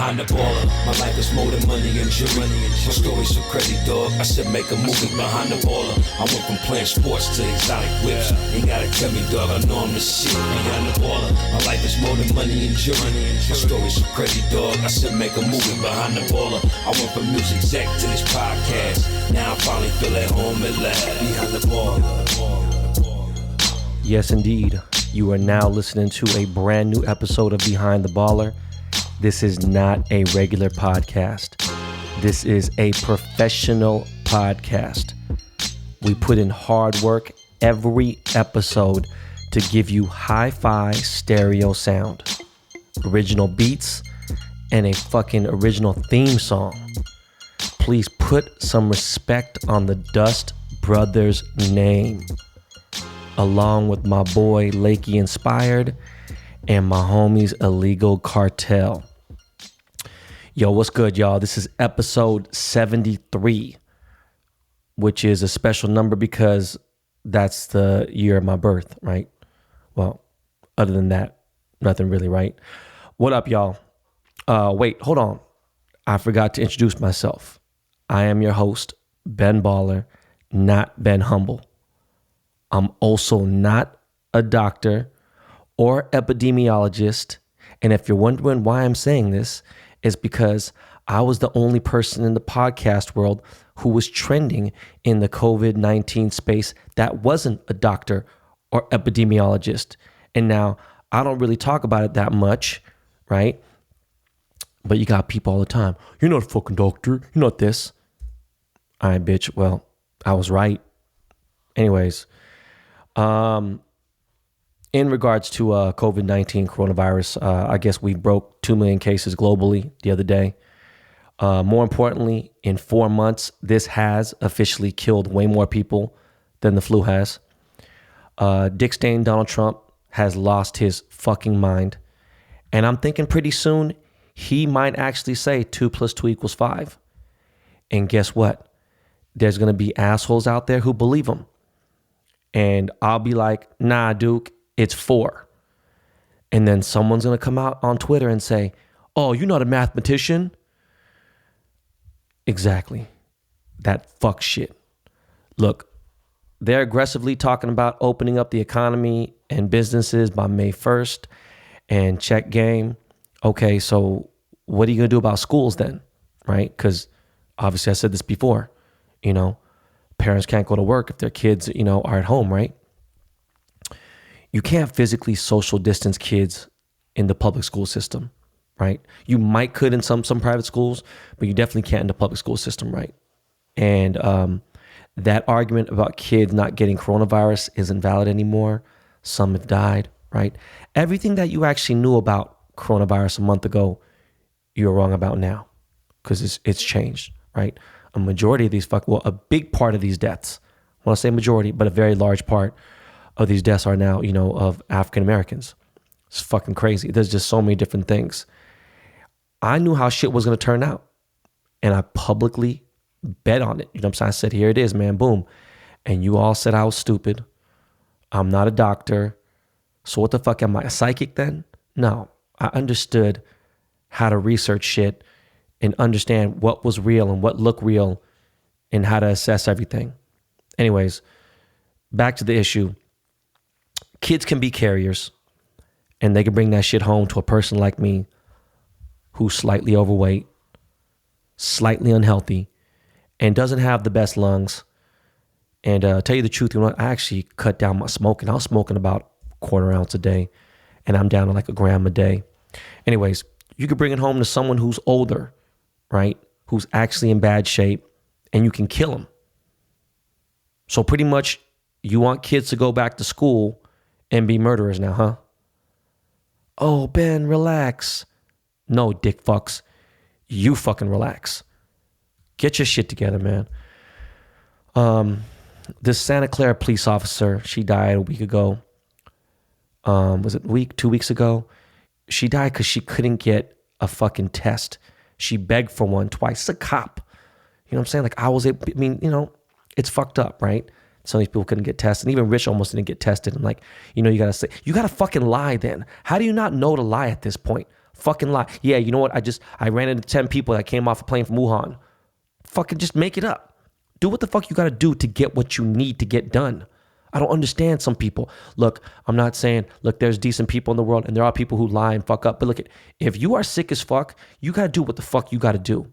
behind the baller. My life is more than money and jewelry. My story's so crazy, dog. I said make a movie behind the baller. I went from playing sports to exotic whips. Ain't gotta tell me, dog, I know I'm the shit behind the baller. My life is more than money and jewelry. My story's so crazy, dog. I said make a movie behind the baller. I went from music exec to this podcast. Now I finally feel at home at last behind the baller. Yes, indeed. You are now listening to a brand new episode of Behind the Baller. This is not a regular podcast. This is a professional podcast. We put in hard work every episode to give you hi-fi stereo sound, original beats, and a fucking original theme song. Please put some respect on the Dust Brothers name, along with my boy Lakey Inspired and my homies Illegal Cartel. Yo, what's good, y'all? This is episode 73, which is a special number because that's the year of my birth, right? Well, other than that, nothing really, right? What up, y'all? Wait, hold on. I forgot to introduce myself. I am your host, Ben Baller, not Ben Humble. I'm also not a doctor or epidemiologist. And if you're wondering why I'm saying this, it's because I was the only person in the podcast world who was trending in the COVID-19 space that wasn't a doctor or epidemiologist. And now I don't really talk about it that much, right? But you got people all the time. You're not a fucking doctor. You're not this. All right, bitch. Well, I was right. Anyways, in regards to COVID-19 coronavirus, I guess we broke 2 million cases globally the other day. More importantly, in 4 months, this has officially killed way more people than the flu has. Dick Stain Donald Trump has lost his fucking mind. And I'm thinking pretty soon he might actually say 2 + 2 = 5. And guess what? There's going to be assholes out there who believe him. And I'll be like, nah, Duke, it's 4. And then someone's going to come out on Twitter and say, oh, you're not a mathematician? Exactly. That fuck shit. Look, they're aggressively talking about opening up the economy and businesses by May 1st and check game. Okay, so what are you going to do about schools then, right? Because obviously I said this before, parents can't go to work if their kids, are at home, right? You can't physically social distance kids in the public school system, right? You might could in some private schools, but you definitely can't in the public school system, right? And that argument about kids not getting coronavirus isn't valid anymore. Some have died, right? Everything that you actually knew about coronavirus a month ago, you're wrong about now because it's changed, right? A majority of these a big part of these deaths, I want to say majority, but a very large part of these deaths are now, of African Americans. It's fucking crazy. There's just so many different things. I knew how shit was going to turn out, and I publicly bet on it. You know what I'm saying? I said, here it is, man, boom. And you all said I was stupid. I'm not a doctor. So what the fuck am I, a psychic then? No, I understood how to research shit and understand what was real and what looked real and how to assess everything. Anyways, back to the issue. Kids can be carriers and they can bring that shit home to a person like me who's slightly overweight, slightly unhealthy, and doesn't have the best lungs. And tell you the truth, I actually cut down my smoking. I was smoking about a quarter ounce a day and I'm down to like a gram a day. Anyways, you could bring it home to someone who's older, right? Who's actually in bad shape, and you can kill them. So pretty much you want kids to go back to school and be murderers now, huh? Oh, Ben, relax. No, dick fucks. You fucking relax. Get your shit together, man. This Santa Clara police officer, she died a week ago. Was it 2 weeks ago? She died because she couldn't get a fucking test. She begged for one twice. A cop. You know what I'm saying? It's fucked up, right? Some of these people couldn't get tested. And even Rich almost didn't get tested. And you gotta fucking lie then. How do you not know to lie at this point? Fucking lie. Yeah, you know what? I ran into 10 people that came off a plane from Wuhan. Fucking just make it up. Do what the fuck you got to do to get what you need to get done. I don't understand some people. Look, I'm not saying, look, there's decent people in the world and there are people who lie and fuck up. But look, if you are sick as fuck, you got to do what the fuck you got to do.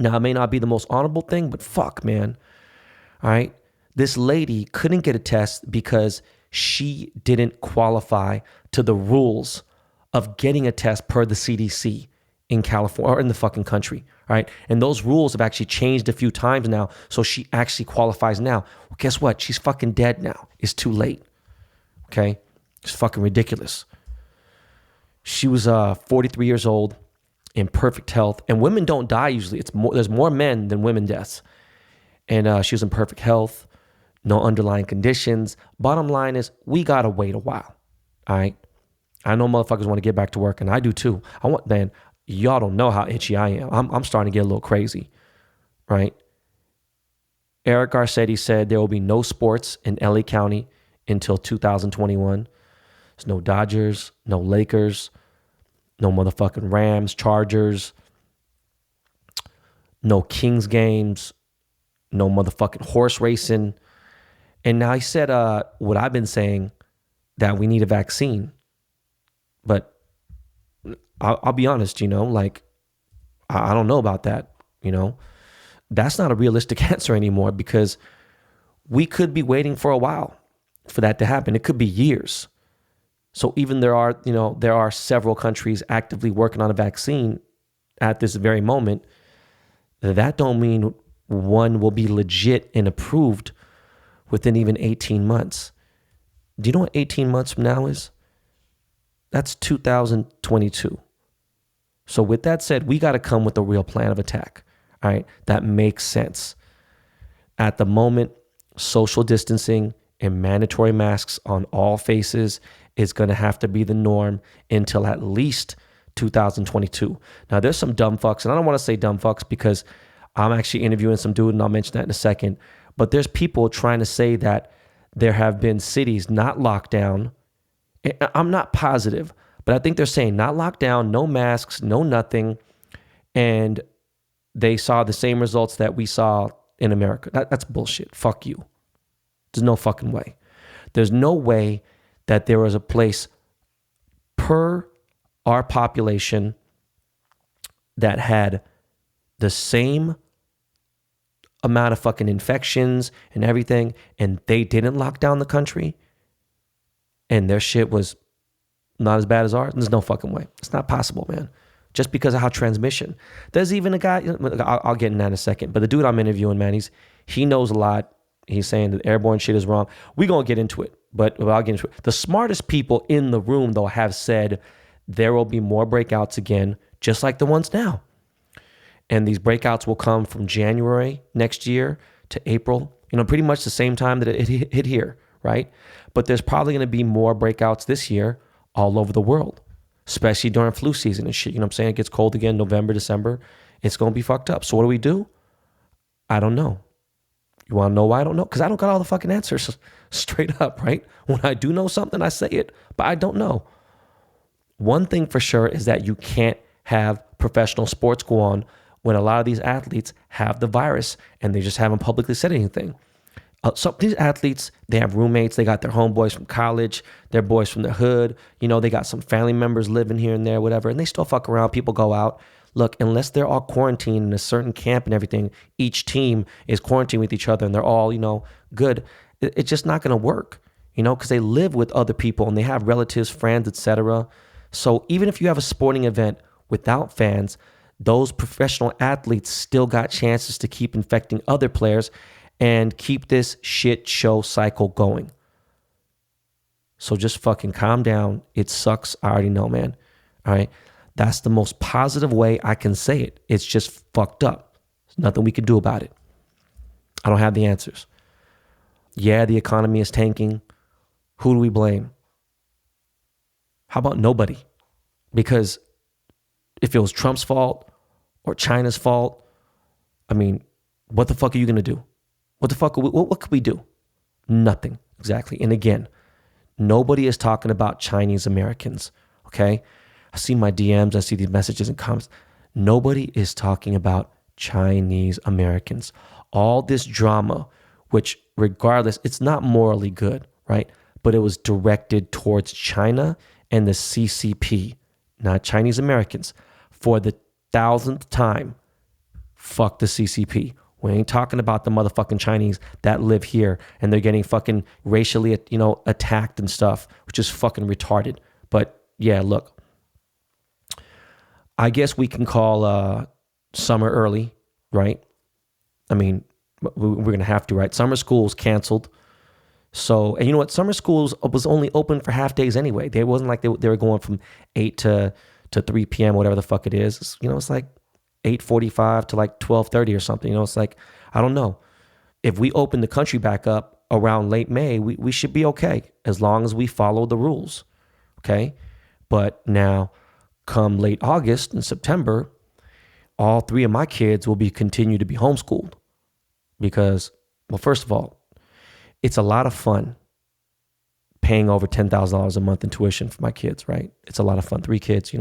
Now, it may not be the most honorable thing, but fuck, man. All right. This lady couldn't get a test because she didn't qualify to the rules of getting a test per the CDC in California or in the fucking country. All right. And those rules have actually changed a few times now. So she actually qualifies now. Well, guess what? She's fucking dead now. It's too late. Okay. It's fucking ridiculous. She was 43 years old, in perfect health. And women don't die usually. There's more men than women deaths. And she was in perfect health, no underlying conditions. Bottom line is, we gotta wait a while. All right. I know motherfuckers want to get back to work, and I do too. Man, y'all don't know how itchy I am. I'm starting to get a little crazy, right? Eric Garcetti said there will be no sports in LA County until 2021. There's no Dodgers, no Lakers, no motherfucking Rams, Chargers, no Kings games, no motherfucking horse racing. And now he said what I've been saying, that we need a vaccine. But I'll be honest, like, I don't know about that, That's not a realistic answer anymore, because we could be waiting for a while for that to happen. It could be years. So even there are several countries actively working on a vaccine at this very moment. That don't mean one will be legit and approved within even 18 months. Do you know what 18 months from now is? That's 2022. So with that said, we got to come with a real plan of attack. All right. That makes sense. At the moment, social distancing and mandatory masks on all faces is going to have to be the norm until at least 2022. Now, there's some dumb fucks, and I don't want to say dumb fucks because I'm actually interviewing some dude, and I'll mention that in a second. But there's people trying to say that there have been cities not locked down. I'm not positive, but I think they're saying not locked down, no masks, no nothing. And they saw the same results that we saw in America. That's bullshit. Fuck you. There's no fucking way. There's no way that there was a place per our population that had the same amount of fucking infections and everything, and they didn't lock down the country, and their shit was not as bad as ours. There's no fucking way. It's not possible, man. Just because of how transmission. There's even a guy, I'll get in that in a second, but the dude I'm interviewing, man, he knows a lot. He's saying that airborne shit is wrong. We're going to get into it, but I'll get into it. The smartest people in the room, though, have said there will be more breakouts again, just like the ones now. And these breakouts will come from January next year to April, pretty much the same time that it hit here, right? But there's probably going to be more breakouts this year all over the world, especially during flu season and shit. You know what I'm saying? It gets cold again, November, December. It's going to be fucked up. So what do? I don't know. You want to know why I don't know? Because I don't got all the fucking answers straight up, right? When I do know something, I say it, but I don't know. One thing for sure is that you can't have professional sports go on when a lot of these athletes have the virus and they just haven't publicly said anything. So these athletes, they have roommates, they got their homeboys from college, their boys from the hood, they got some family members living here and there, whatever, and they still fuck around. People go out. Look, unless they're all quarantined in a certain camp and everything, each team is quarantined with each other and they're all, good. It's just not going to work, because they live with other people and they have relatives, friends, etc. So even if you have a sporting event without fans, those professional athletes still got chances to keep infecting other players and keep this shit show cycle going. So just fucking calm down. It sucks. I already know, man. All right. That's the most positive way I can say it. It's just fucked up. There's nothing we can do about it. I don't have the answers. Yeah, the economy is tanking. Who do we blame? How about nobody? Because if it was Trump's fault or China's fault, what the fuck are you going to do? What could we do? Nothing, exactly. And again, nobody is talking about Chinese Americans, okay? I see my DMs, I see these messages and comments. Nobody is talking about Chinese Americans. All this drama, which regardless, it's not morally good, right? But it was directed towards China and the CCP, not Chinese Americans. For the 1000th time, fuck the CCP. We ain't talking about the motherfucking Chinese that live here and they're getting fucking racially, attacked and stuff, which is fucking retarded. But yeah, look, I guess we can call summer early, right? I mean, we're going to have to, right? Summer school's canceled. So, and you know what? Summer schools was only open for half days anyway. They wasn't like they were going from 8 to 3 p.m., whatever the fuck it is. It's like 8:45 to like 12:30 or something. It's like, I don't know. If we open the country back up around late May, we should be okay as long as we follow the rules, okay? But now, come late August and September, all 3 of my kids will be continue to be homeschooled because, well, first of all, it's a lot of fun paying over $10,000 a month in tuition for my kids, right? It's a lot of fun. 3 kids,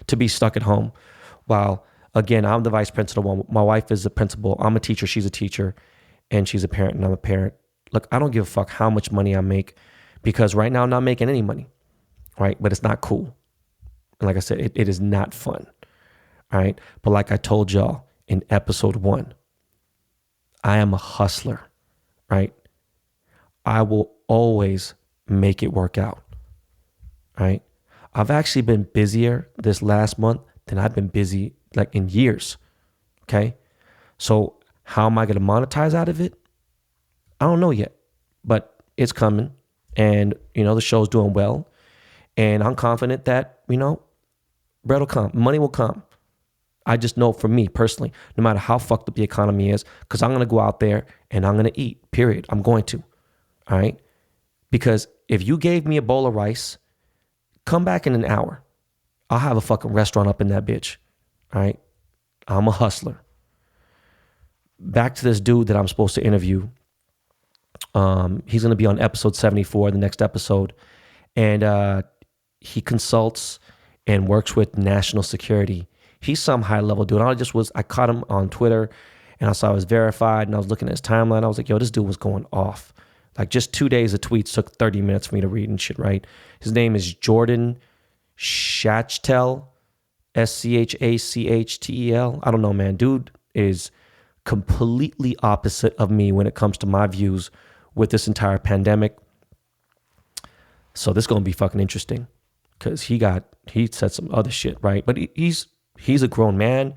to be stuck at home while, again, I'm the vice principal. My wife is the principal. I'm a teacher. She's a teacher. And she's a parent and I'm a parent. Look, I don't give a fuck how much money I make because right now I'm not making any money, right? But it's not cool. And like I said, it is not fun, all right? But like I told y'all in episode 1, I am a hustler, right? I will always make it work out, right? I've actually been busier this last month than I've been busy like in years, okay? So how am I going to monetize out of it? I don't know yet, but it's coming and, the show's doing well and I'm confident that, bread will come, money will come. I just know for me personally, no matter how fucked up the economy is, because I'm going to go out there and I'm going to eat, period. I'm going to, all right? Because if you gave me a bowl of rice, come back in an hour. I'll have a fucking restaurant up in that bitch, all right? I'm a hustler. Back to this dude that I'm supposed to interview. He's going to be on episode 74, the next episode. And he consults and works with national security. He's some high level dude. I caught him on Twitter and I saw it was verified and I was looking at his timeline. I was like, yo, this dude was going off. Like just 2 days of tweets took 30 minutes for me to read and shit, right? His name is Jordan Schachtel, Schachtel. I don't know, man. Dude is completely opposite of me when it comes to my views with this entire pandemic. So this is going to be fucking interesting because he said some other shit, right? But he's a grown man.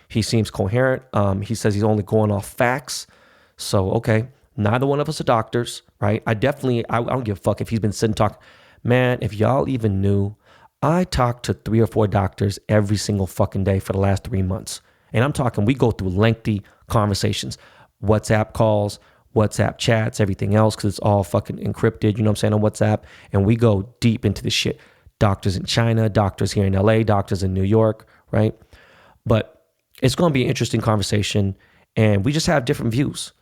He seems coherent. He says he's only going off facts. So, okay, neither one of us are doctors, right? I don't give a fuck if he's been sitting talking. Man, if y'all even knew, I talk to 3 or 4 doctors every single fucking day for the last 3 months. And I'm talking, we go through lengthy conversations, WhatsApp calls, WhatsApp chats, everything else, because it's all fucking encrypted, on WhatsApp. And we go deep into this shit. Doctors in China, doctors here in LA, doctors in New York, right? But it's going to be an interesting conversation. And we just have different views.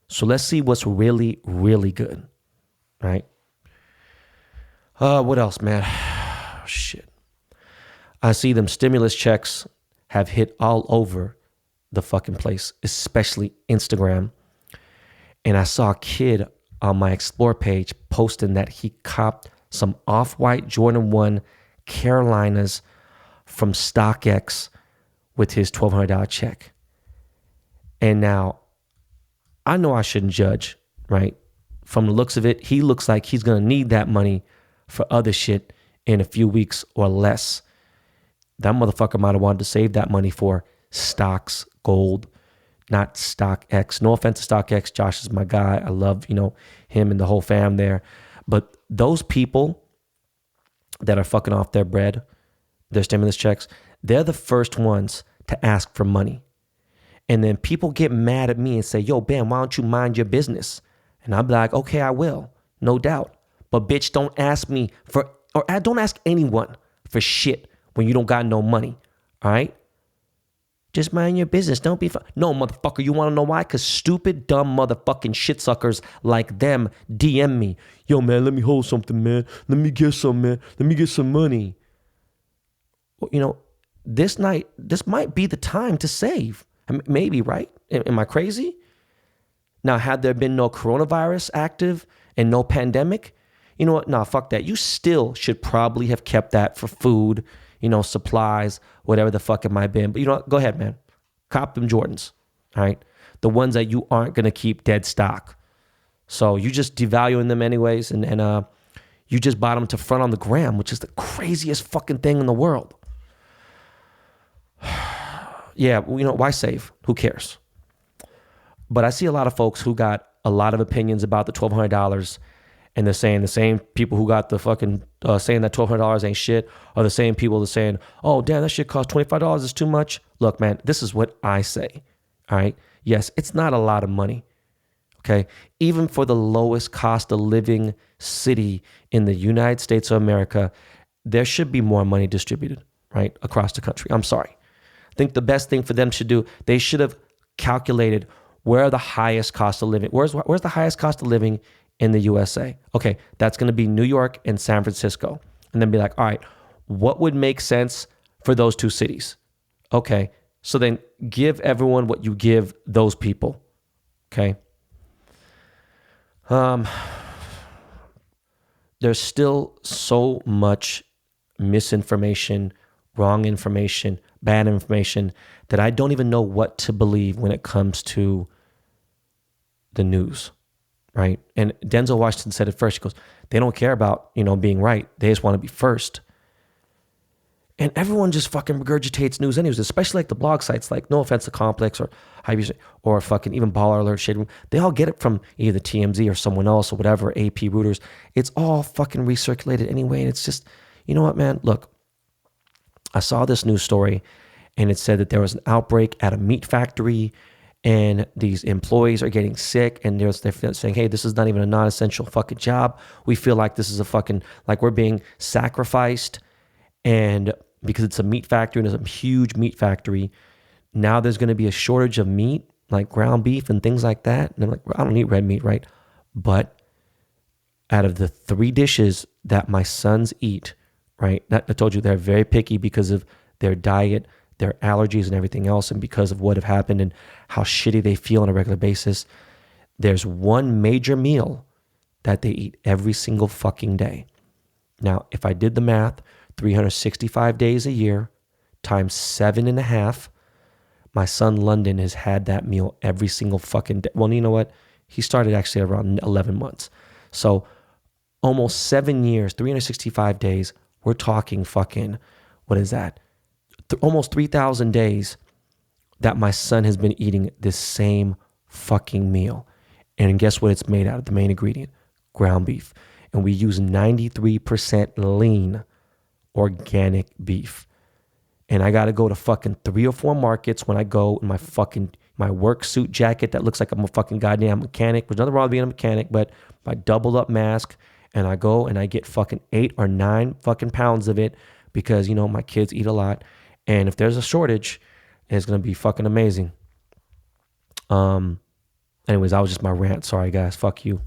So let's see what's really, really good, right? What else, man? Shit. I see them stimulus checks have hit all over the fucking place, especially Instagram. And I saw a kid on my Explore page posting that he copped some off-white Jordan 1 Carolinas from StockX with his $1,200 check. And now, I know I shouldn't judge, right? From the looks of it, he looks like he's going to need that money for other shit in a few weeks or less. That motherfucker might have wanted to save that money for stocks, gold, not StockX. No offense to StockX. Josh is my guy. I love, him and the whole fam there. But those people that are fucking off their bread, their stimulus checks, they're the first ones to ask for money. And then people get mad at me and say, yo, Ben, why don't you mind your business? And I'm like, okay, I will. No doubt. But bitch, don't ask me don't ask anyone for shit when you don't got no money. All right? Just mind your business. Don't be no, motherfucker. You want to know why? Because stupid, dumb motherfucking shit suckers like them DM me. Yo, man, let me hold something, man. Let me get some, man. Let me get some money. you know, this might be the time to save. Maybe, right? Am I crazy? Now, had there been no coronavirus active and no pandemic, you know what? Nah, fuck that. You still should probably have kept that for food, supplies, whatever the fuck it might have been. But go ahead, man. Cop them Jordans, all right? The ones that you aren't going to keep dead stock. So you just devaluing them anyways, and you just bought them to front on the gram, which is the craziest fucking thing in the world. Yeah, why save? Who cares? But I see a lot of folks who got a lot of opinions about the $1,200, and they're saying the same people who got the fucking saying that $1,200 ain't shit are the same people that are saying, oh, damn, that shit costs $25 is too much. Look, man, this is what I say, all right? Yes, it's not a lot of money, okay? Even for the lowest cost of living city in the United States of America, there should be more money distributed, right, across the country. I'm sorry. I think the best thing for them to do, they should have calculated where are the highest cost of living. Where's the highest cost of living in the USA? Okay, that's going to be New York and San Francisco. And then be like, all right, what would make sense for those two cities? Okay, so then give everyone what you give those people. Okay. There's still so much misinformation, wrong information, bad information that I don't even know what to believe when it comes to the news, right? And Denzel Washington said it first. He goes, they don't care about, being right. They just want to be first. And everyone just fucking regurgitates news anyways, especially like the blog sites, like no offense to Complex or fucking even Baller Alert, Shade Room. They all get it from either TMZ or someone else or whatever, AP, Reuters. It's all fucking recirculated anyway. And it's just, you know what, man? Look, I saw this news story and it said that there was an outbreak at a meat factory and these employees are getting sick and they're saying, hey, this is not even a non-essential fucking job. We feel like this is a fucking, like we're being sacrificed. And because it's a meat factory and it's a huge meat factory, now there's going to be a shortage of meat, like ground beef and things like that. And I'm like, I don't eat red meat, right? But out of the 3 dishes that my sons eat, right? I told you they're very picky because of their diet, their allergies and everything else, and because of what have happened and how shitty they feel on a regular basis. There's one major meal that they eat every single fucking day. Now, if I did the math, 365 days a year times 7.5, my son London has had that meal every single fucking day. Well, you know what? He started actually around 11 months. So almost 7 years, 365 days, we're talking fucking, what is that? Almost 3,000 days that my son has been eating this same fucking meal. And guess what it's made out of? The main ingredient, ground beef. And we use 93% lean organic beef. And I got to go to fucking 3 or 4 markets when I go in my work suit jacket that looks like I'm a fucking goddamn mechanic. There's nothing wrong with being a mechanic, but my doubled up mask, and I go and I get fucking 8 or 9 fucking pounds of it because, my kids eat a lot. And if there's a shortage, it's going to be fucking amazing. Anyways, that was just my rant. Sorry, guys. Fuck you.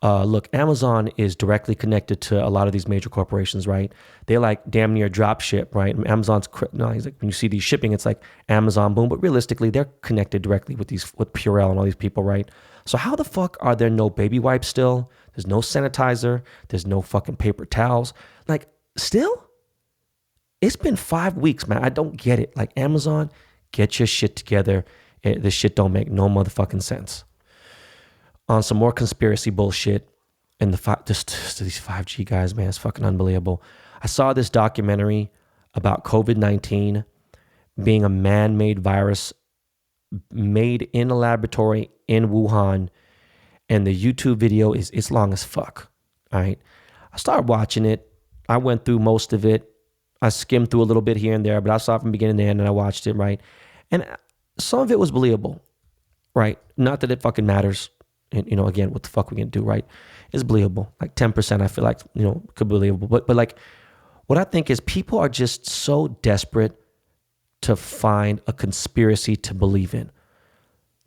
Look, Amazon is directly connected to a lot of these major corporations, right? They like damn near drop ship, right? Amazon's, he's like, when you see these shipping, it's like Amazon, boom. But realistically, they're connected directly with Purell and all these people, right? So how the fuck are there no baby wipes still? There's no sanitizer. There's no fucking paper towels. Like, still? It's been 5 weeks, man. I don't get it. Like, Amazon, get your shit together. This shit don't make no motherfucking sense. On some more conspiracy bullshit, and just these 5G guys, man, it's fucking unbelievable. I saw this documentary about COVID-19 being a man-made virus made in a laboratory in Wuhan, and the YouTube video it's long as fuck. All right, I started watching it. I went through most of it. I skimmed through a little bit here and there, but I saw it from beginning to end and I watched it, right? And some of it was believable, right? Not that it fucking matters. And, again, what the fuck we gonna do, right? It's believable. Like 10%, I feel like, could be believable. But like, what I think is people are just so desperate to find a conspiracy to believe in.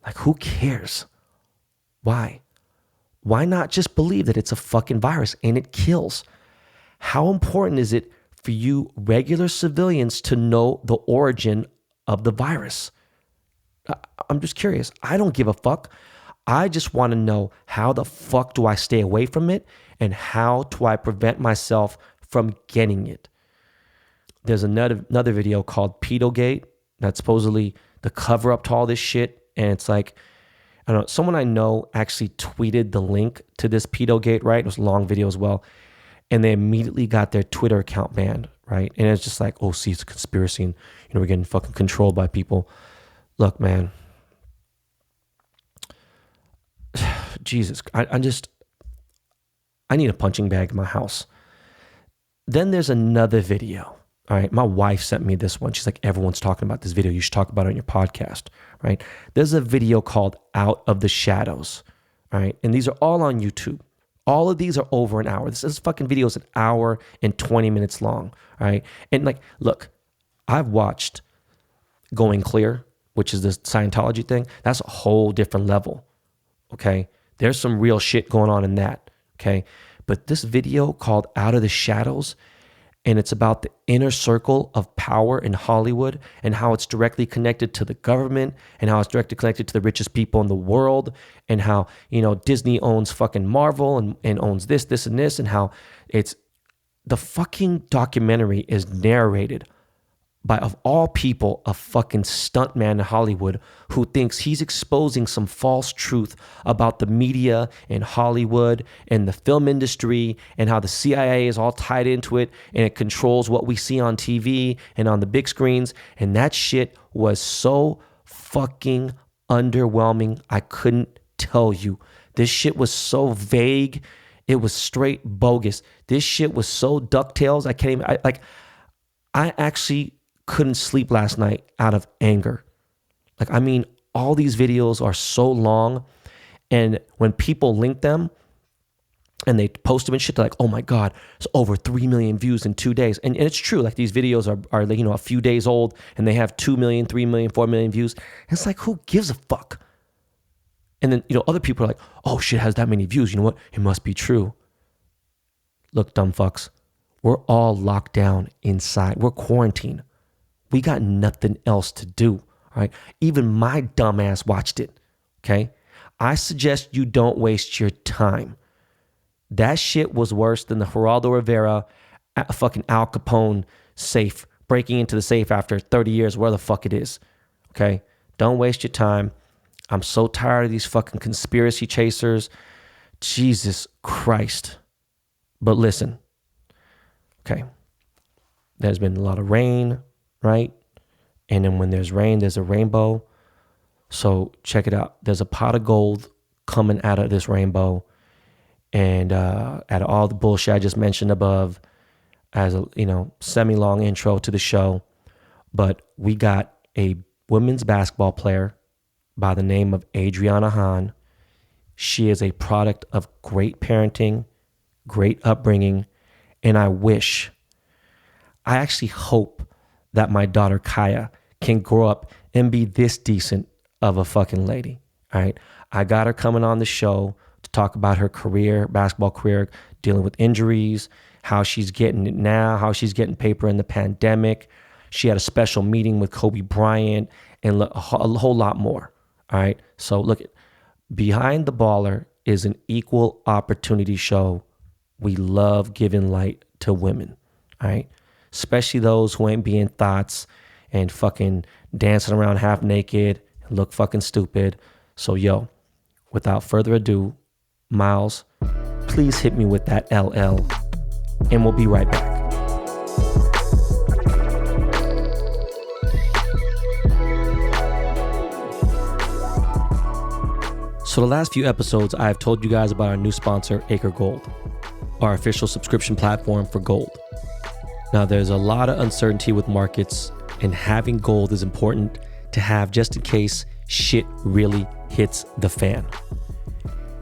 Like, who cares? Why? Why not just believe that it's a fucking virus and it kills? How important is it for you regular civilians to know the origin of the virus? I'm just curious. I don't give a fuck. I just want to know, how the fuck do I stay away from it, and how do I prevent myself from getting it? There's another video called Pedogate that's supposedly the cover up to all this shit. And it's like, I don't know, someone I know actually tweeted the link to this Pedogate, right? It was a long video as well. And they immediately got their Twitter account banned, right? And it's just like, oh, see, it's a conspiracy, and we're getting fucking controlled by people. Look, man. Jesus, I need a punching bag in my house. Then there's another video. All right, my wife sent me this one. She's like, everyone's talking about this video. You should talk about it on your podcast, right? There's a video called Out of the Shadows, all right? And these are all on YouTube. All of these are over an hour. This fucking video is an hour and 20 minutes long, all right? And like, look, I've watched Going Clear, which is this Scientology thing. That's a whole different level, okay? There's some real shit going on in that, okay? But this video called Out of the Shadows, and it's about the inner circle of power in Hollywood and how it's directly connected to the government and how it's directly connected to the richest people in the world, and how, Disney owns fucking Marvel and owns this, and this, and how it's, the fucking documentary is narrated by, of all people, a fucking stuntman in Hollywood who thinks he's exposing some false truth about the media and Hollywood and the film industry, and how the CIA is all tied into it and it controls what we see on TV and on the big screens. And that shit was so fucking underwhelming. I couldn't tell you. This shit was so vague. It was straight bogus. This shit was so DuckTales. I actually couldn't sleep last night out of anger. All these videos are so long, and when people link them and they post them and shit, they're like, oh my God, it's over 3 million views in 2 days. And it's true, like these videos are a few days old and they have 2 million, 3 million, 4 million views. And it's like, who gives a fuck? And then, other people are like, oh, shit has that many views. You know what? It must be true. Look, dumb fucks, we're all locked down inside. We're quarantined. We got nothing else to do, all right? Even my dumb ass watched it, okay? I suggest you don't waste your time. That shit was worse than the Geraldo Rivera fucking Al Capone safe, breaking into the safe after 30 years, where the fuck it is, okay? Don't waste your time. I'm so tired of these fucking conspiracy chasers. Jesus Christ. But listen, okay, there's been a lot of rain, right? And then when there's rain, there's a rainbow. So check it out. There's a pot of gold coming out of this rainbow. And out of all the bullshit I just mentioned above, as a semi-long intro to the show, but we got a women's basketball player by the name of Adrianna Hahn. She is a product of great parenting, great upbringing, and I actually hope that my daughter Kaya can grow up and be this decent of a fucking lady, all right? I got her coming on the show to talk about her career, basketball career, dealing with injuries, how she's getting it now, how she's getting paper in the pandemic. She had a special meeting with Kobe Bryant, and a whole lot more, all right? So look, Behind the Baller is an equal opportunity show. We love giving light to women, all right? Especially those who ain't being thoughts and fucking dancing around half naked and look fucking stupid. So without further ado, Miles, please hit me with that LL, and we'll be right back. So the last few episodes, I have told you guys about our new sponsor, Acre Gold, our official subscription platform for gold. Now, there's a lot of uncertainty with markets, and having gold is important to have just in case shit really hits the fan.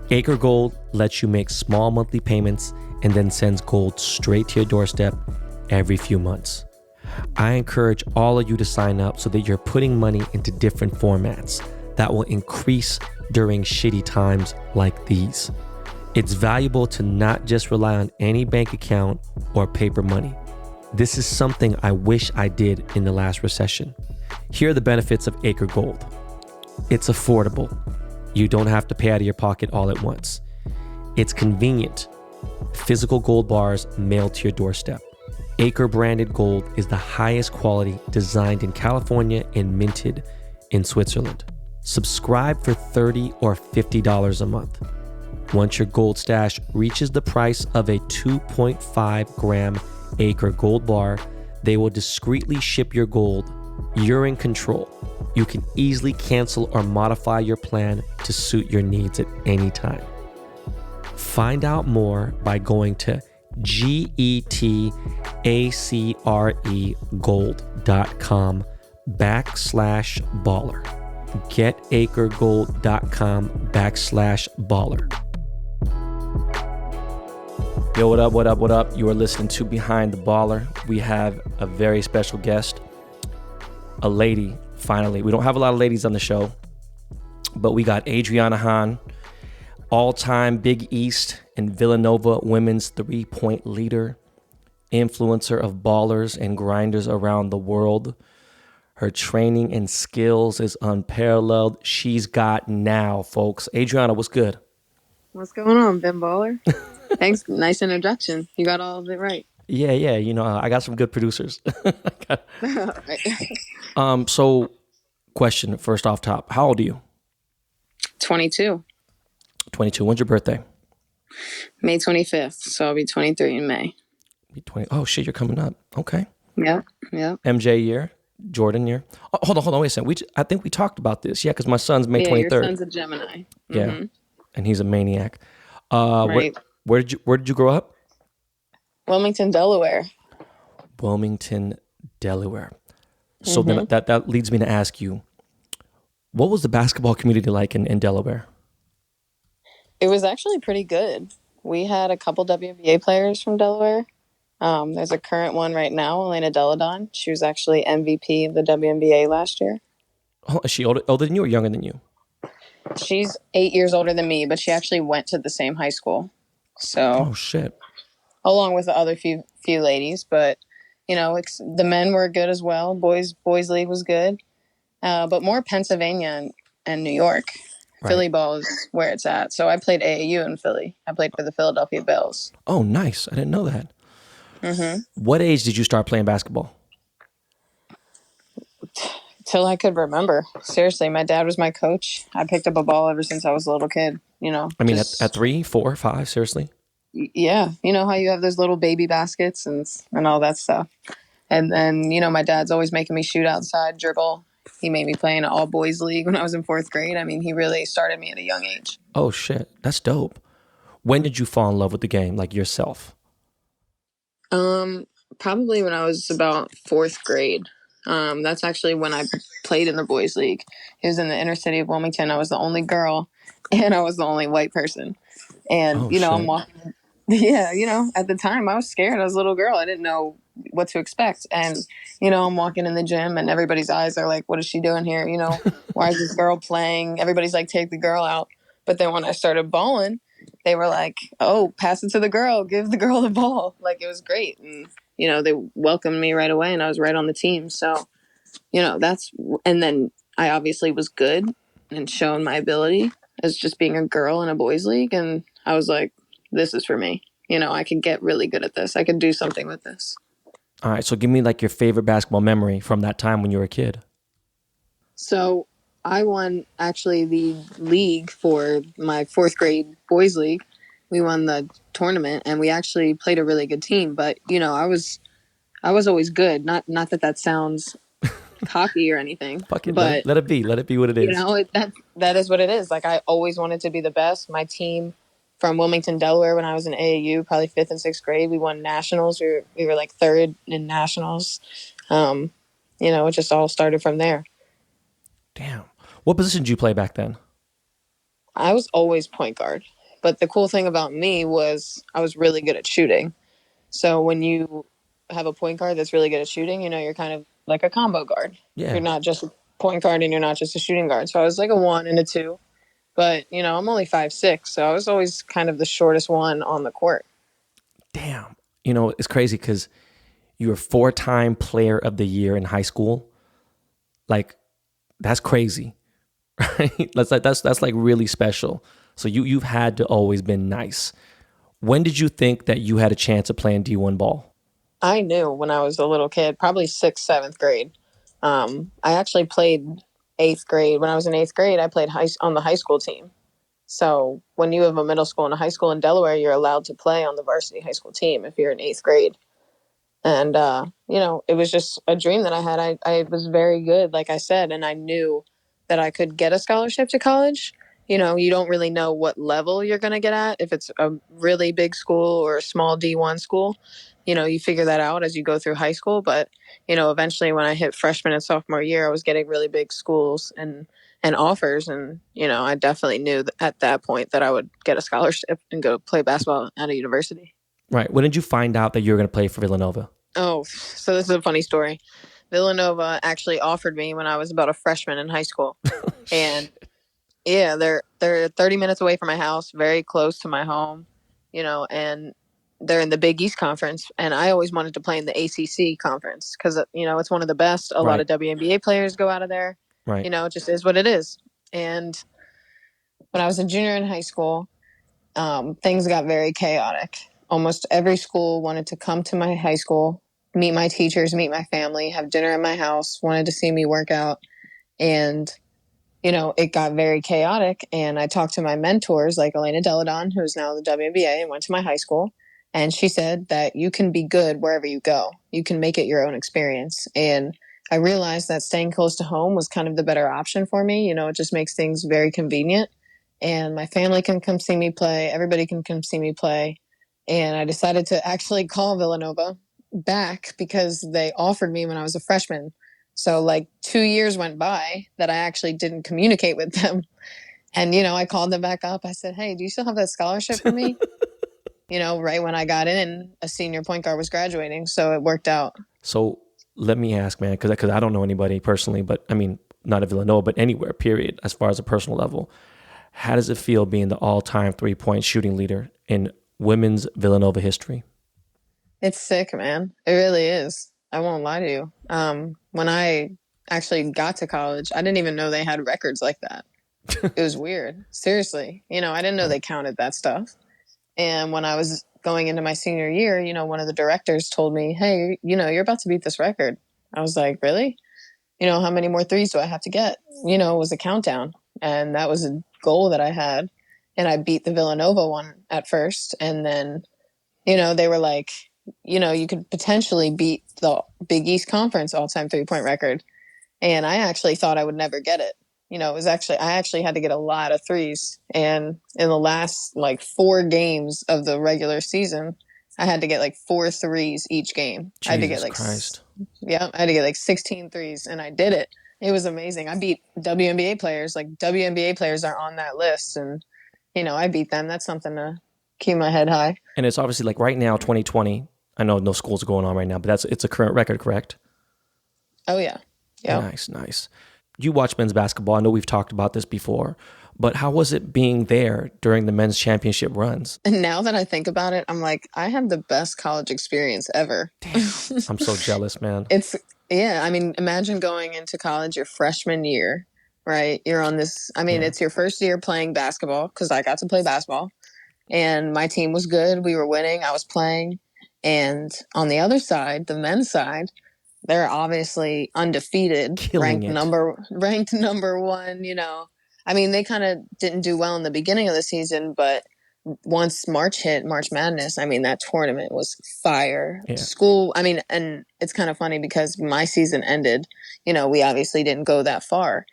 Acre Gold lets you make small monthly payments and then sends gold straight to your doorstep every few months. I encourage all of you to sign up so that you're putting money into different formats that will increase during shitty times like these. It's valuable to not just rely on any bank account or paper money. This is something I wish I did in the last recession. Here are the benefits of Acre Gold. It's affordable. You don't have to pay out of your pocket all at once. It's convenient. Physical gold bars mailed to your doorstep. Acre branded gold is the highest quality, designed in California and minted in Switzerland. Subscribe for $30 or $50 a month. Once your gold stash reaches the price of a 2.5 gram Acre Gold bar, they will discreetly ship your gold. You're in control. You can easily cancel or modify your plan to suit your needs at any time. Find out more by going to getacregold.com/baller. getacregold.com/baller. Yo, what up, what up, what up? You are listening to Behind the Baller. We have a very special guest, a lady, finally. We don't have a lot of ladies on the show, but we got Adrianna Hahn, all-time Big East and Villanova women's three-point leader, influencer of ballers and grinders around the world. Her training and skills is unparalleled. She's got now, folks. Adrianna, what's good? What's going on, Ben Baller? Thanks. Nice introduction. You got all of it right. Yeah. You know, I got some good producers. Right. So, question first off top. How old are you? 22. 22. When's your birthday? May 25th. So I'll be 23 in May. Be 20. Oh, shit, you're coming up. Okay. Yeah. MJ year, Jordan year. Oh, hold on. Wait a second. I think we talked about this. Yeah, because my son's May 23rd. Your son's a Gemini. Yeah, Mm-hmm. and he's a maniac. Right. Where did you grow up? Wilmington, Delaware. Wilmington, Delaware. So then that leads me to ask you, what was the basketball community like in Delaware? It was actually pretty good. We had a couple WNBA players from Delaware. There's a current one right now, Elena Deladon. She was actually MVP of the WNBA last year. Oh, is she older than you or younger than you? She's 8 years older than me, but she actually went to the same high school. So, oh shit! Along with the other few ladies, but you know, the men were good as well. Boys league was good, but more Pennsylvania and New York. Right. Philly ball is where it's at. So I played AAU in Philly. I played for the Philadelphia Bells. Oh, nice! I didn't know that. Mm-hmm. What age did you start playing basketball? Till I could remember. Seriously, my dad was my coach. I picked up a ball ever since I was a little kid, you know. I mean, at 3, 4, 5, seriously? Yeah. You know how you have those little baby baskets and all that stuff. And then, you know, my dad's always making me shoot outside, dribble. He made me play in an all-boys league when I was in 4th grade. I mean, he really started me at a young age. Oh, shit. That's dope. When did you fall in love with the game, like yourself? Probably when I was about 4th grade. That's actually when I played in the boys league. It was in the inner city of Wilmington. I was the only girl and I was the only white person. And, shit. I'm walking. Yeah, at the time I was scared. I was a little girl. I didn't know what to expect. And, I'm walking in the gym and everybody's eyes are like, what is she doing here? Why is this girl playing? Everybody's like, take the girl out. But then when I started balling, they were like, oh, pass it to the girl. Give the girl the ball. Like, it was great. And, they welcomed me right away and I was right on the team. So, and then I obviously was good and shown my ability as just being a girl in a boys league. And I was like, this is for me. I could get really good at this. I could do something with this. All right. So give me like your favorite basketball memory from that time when you were a kid. So I won actually the league for my 4th grade boys league. We won the tournament and we actually played a really good team. But, I was always good. Not that sounds cocky or anything. Fuck it, but let it be. Let it be what it is. That is what it is. Like, I always wanted to be the best. My team from Wilmington, Delaware, when I was in AAU, probably 5th and 6th grade, we won nationals. We were like 3rd in nationals. It just all started from there. Damn. What position did you play back then? I was always point guard. But the cool thing about me was I was really good at shooting. So when you have a point guard that's really good at shooting, you're kind of like a combo guard. Yeah. You're not just a point guard and you're not just a shooting guard. So I was like a 1 and a 2. But, I'm only 5'6", so I was always kind of the shortest one on the court. Damn. It's crazy because, You're a 4-time player of the year in high school. Like, that's crazy, right? That's like really special. So you've had to always been nice. When did you think that you had a chance of playing D1 ball? I knew when I was a little kid, probably 6th, 7th grade. I actually played 8th grade. When I was in 8th grade, I played on the high school team. So when you have a middle school and a high school in Delaware, you're allowed to play on the varsity high school team if you're in 8th grade. And, it was just a dream that I had. I was very good, like I said, and I knew that I could get a scholarship to college. You don't really know what level you're going to get at, if it's a really big school or a small D1 school. You figure that out as you go through high school. But, eventually when I hit freshman and sophomore year, I was getting really big schools and offers. And, I definitely knew at that point that I would get a scholarship and go play basketball at a university. Right. When did you find out that you were going to play for Villanova? Oh, so this is a funny story. Villanova actually offered me when I was about a freshman in high school. And yeah, they're 30 minutes away from my house, very close to my home, and they're in the Big East Conference. And I always wanted to play in the ACC conference because, it's one of the best. A lot of WNBA players go out of there. Right. It just is what it is. And when I was a junior in high school, things got very chaotic. Almost every school wanted to come to my high school, meet my teachers, meet my family, have dinner at my house, wanted to see me work out. And, it got very chaotic. And I talked to my mentors, like Elena Deladon, who's now in the WNBA and went to my high school. And she said that you can be good wherever you go. You can make it your own experience. And I realized that staying close to home was kind of the better option for me. It just makes things very convenient. And my family can come see me play. Everybody can come see me play. And I decided to actually call Villanova back because they offered me when I was a freshman. So 2 years went by that I actually didn't communicate with them. And, I called them back up. I said, hey, do you still have that scholarship for me? Right when I got in, a senior point guard was graduating. So it worked out. So let me ask, man, because I don't know anybody personally, but I mean, not at Villanova, but anywhere, period, as far as a personal level. How does it feel being the all-time 3-point shooting leader in women's Villanova history? It's sick, man. It really is. I won't lie to you. When I actually got to college, I didn't even know they had records like that. It was weird. Seriously. I didn't know they counted that stuff. And when I was going into my senior year, one of the directors told me, hey, you're about to beat this record. I was like, really? How many more threes do I have to get? It was a countdown. And that was a goal that I had. And I beat the Villanova one at first. And then, they were like, you could potentially beat the Big East Conference all-time 3-point record. And I actually thought I would never get it. I actually had to get a lot of threes. And in the last 4 games of the regular season, I had to get 4 threes each game. Jesus I had to get Christ. Yeah, I had to get 16 threes, and I did it. It was amazing. I beat WNBA players. WNBA players are on that list, and I beat them. That's something to keep my head high. And it's obviously right now, 2020. I know no schools are going on right now, but it's a current record, correct? Oh yeah. Yeah. Nice. You watch men's basketball. I know we've talked about this before, but how was it being there during the men's championship runs? And now that I think about it, I'm like, I had the best college experience ever. Damn, I'm so jealous, man. Imagine going into college your freshman year, right? You're on this, it's your first year playing basketball because I got to play basketball and my team was good. We were winning. I was playing. And on the other side, the men's side, they're obviously undefeated, ranked number one, they kind of didn't do well in the beginning of the season, but once March hit, March Madness, that tournament was fire. Yeah. School, and it's kind of funny because my season ended, we obviously didn't go that far.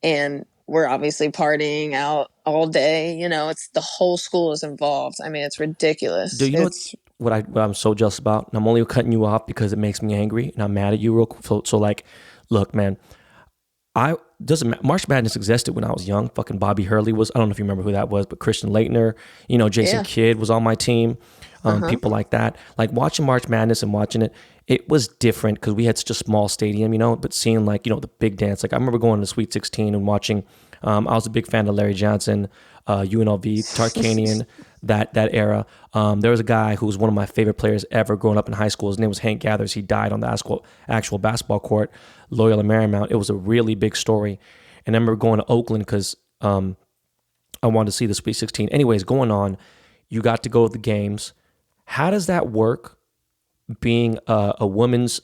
And we're obviously partying out all day, it's the whole school is involved. It's ridiculous. Do you know what I'm so jealous about? And I'm only cutting you off because it makes me angry and I'm mad at you real quick. So look, man, March Madness existed when I was young. Fucking Bobby Hurley was, I don't know if you remember who that was, but Christian Laettner, Jason Kidd was on my team. People like that. Watching March Madness and watching it, it was different because we had such a small stadium, but seeing the big dance. I remember going to Sweet 16 and watching I was a big fan of Larry Johnson, UNLV, Tarkanian, that era. There was a guy who was one of my favorite players ever growing up in high school. His name was Hank Gathers. He died on the actual basketball court, Loyola Marymount. It was a really big story. And I remember going to Oakland because I wanted to see the Sweet 16. Anyways, going on, you got to go to the games. How does that work being a women's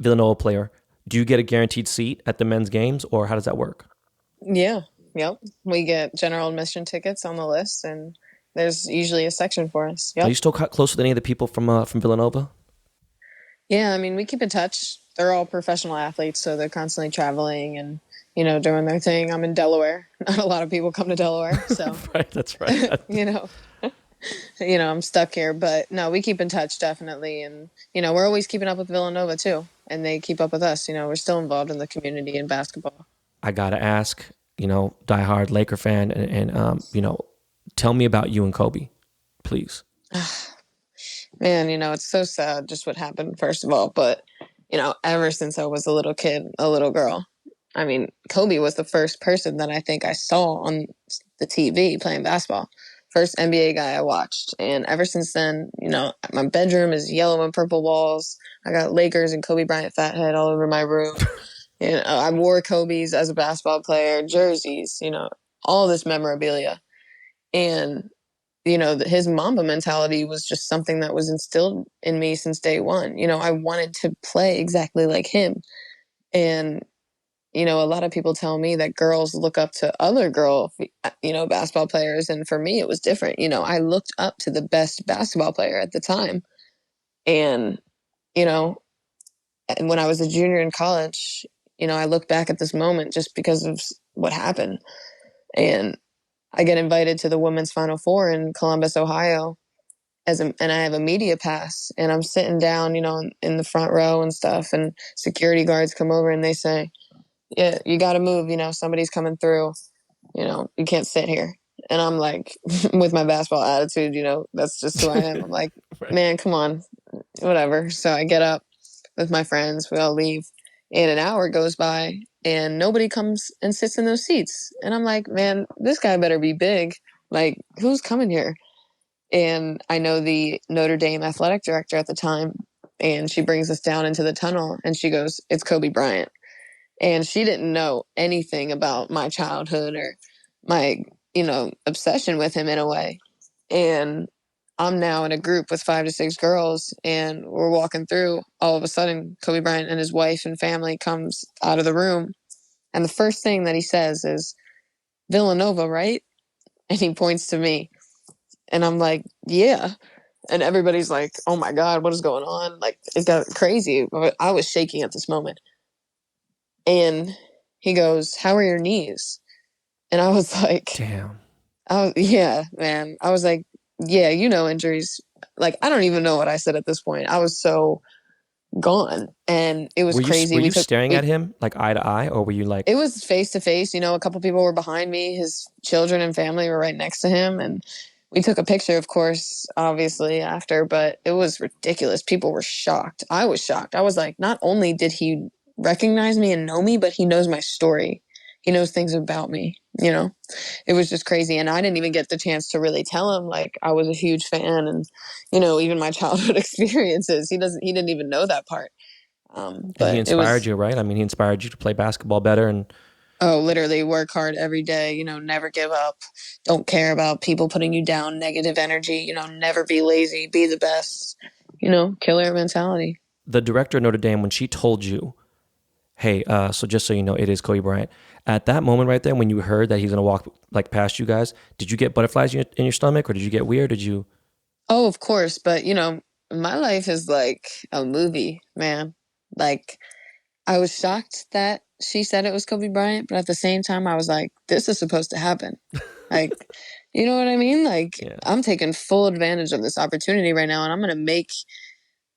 Villanova player? Do you get a guaranteed seat at the men's games, or how does that work? Yeah. Yep. We get general admission tickets on the list, and there's usually a section for us. Yep. Are you still close with any of the people from Villanova? Yeah, I mean, we keep in touch. They're all professional athletes, so they're constantly traveling and, doing their thing. I'm in Delaware. Not a lot of people come to Delaware, so Right, that's right. I'm stuck here. But no, we keep in touch definitely, and we're always keeping up with Villanova too, and they keep up with us. We're still involved in the community in basketball. I gotta ask, diehard Laker fan, and tell me about you and Kobe, please. Man, it's so sad just what happened, first of all. But, ever since I was a little kid, a little girl, I mean, Kobe was the first person that I think I saw on the TV playing basketball. First NBA guy I watched. And ever since then, my bedroom is yellow and purple walls. I got Lakers and Kobe Bryant fathead all over my room. I wore Kobe's as a basketball player, jerseys, all this memorabilia. And his Mamba mentality was just something that was instilled in me since day one. I wanted to play exactly like him. And, a lot of people tell me that girls look up to other basketball players. And for me, it was different. I looked up to the best basketball player at the time. And, and when I was a junior in college, I look back at this moment just because of what happened. And I get invited to the women's Final Four in Columbus, Ohio, and I have a media pass, and I'm sitting down, in the front row and stuff, and security guards come over and they say, "Yeah, you got to move. Somebody's coming through. You can't sit here." And I'm like, with my basketball attitude, that's just who I am. I'm like, right. Man, come on, whatever. So I get up with my friends, we all leave, and an hour goes by. And nobody comes and sits in those seats. And I'm like, man, this guy better be big. Like, who's coming here? And I know the Notre Dame athletic director at the time. And she brings us down into the tunnel. And she goes, "It's Kobe Bryant." And she didn't know anything about my childhood or my, obsession with him in a way. And I'm now in a group with 5 to 6 girls. And we're walking through. All of a sudden, Kobe Bryant and his wife and family comes out of the room. And the first thing that he says is, "Villanova, right?" And he points to me. And I'm like, "Yeah." And everybody's like, "Oh my God, what is going on?" Like, it got crazy. I was shaking at this moment. And he goes, "How are your knees?" And I was like, damn. Yeah, man. I was like, yeah, injuries. Like, I don't even know what I said at this point. I was so gone, and it was crazy. Were you staring at him like eye to eye, or were you like? It was face to face. A couple people were behind me. His children and family were right next to him, and we took a picture, of course, obviously after. But it was ridiculous. People were shocked. I was shocked. I was like, not only did he recognize me and know me, but he knows my story. He knows things about me. It was just crazy, and I didn't even get the chance to really tell him like I was a huge fan, and even my childhood experiences. He didn't even know that part. But he inspired you, right? I mean, he inspired you to play basketball better, and literally work hard every day. Never give up. Don't care about people putting you down. Negative energy. Never be lazy. Be the best. Killer mentality. The director of Notre Dame, when she told you, "Hey, so just so you know, it is Kobe Bryant." At that moment right there, when you heard that he's going to walk like past you guys, did you get butterflies in your stomach, or did you get weird? Did you? Oh, of course. But, my life is like a movie, man. Like, I was shocked that she said it was Kobe Bryant, but at the same time, I was like, this is supposed to happen. Like, you know what I mean? Like, yeah. I'm taking full advantage of this opportunity right now, and I'm going to make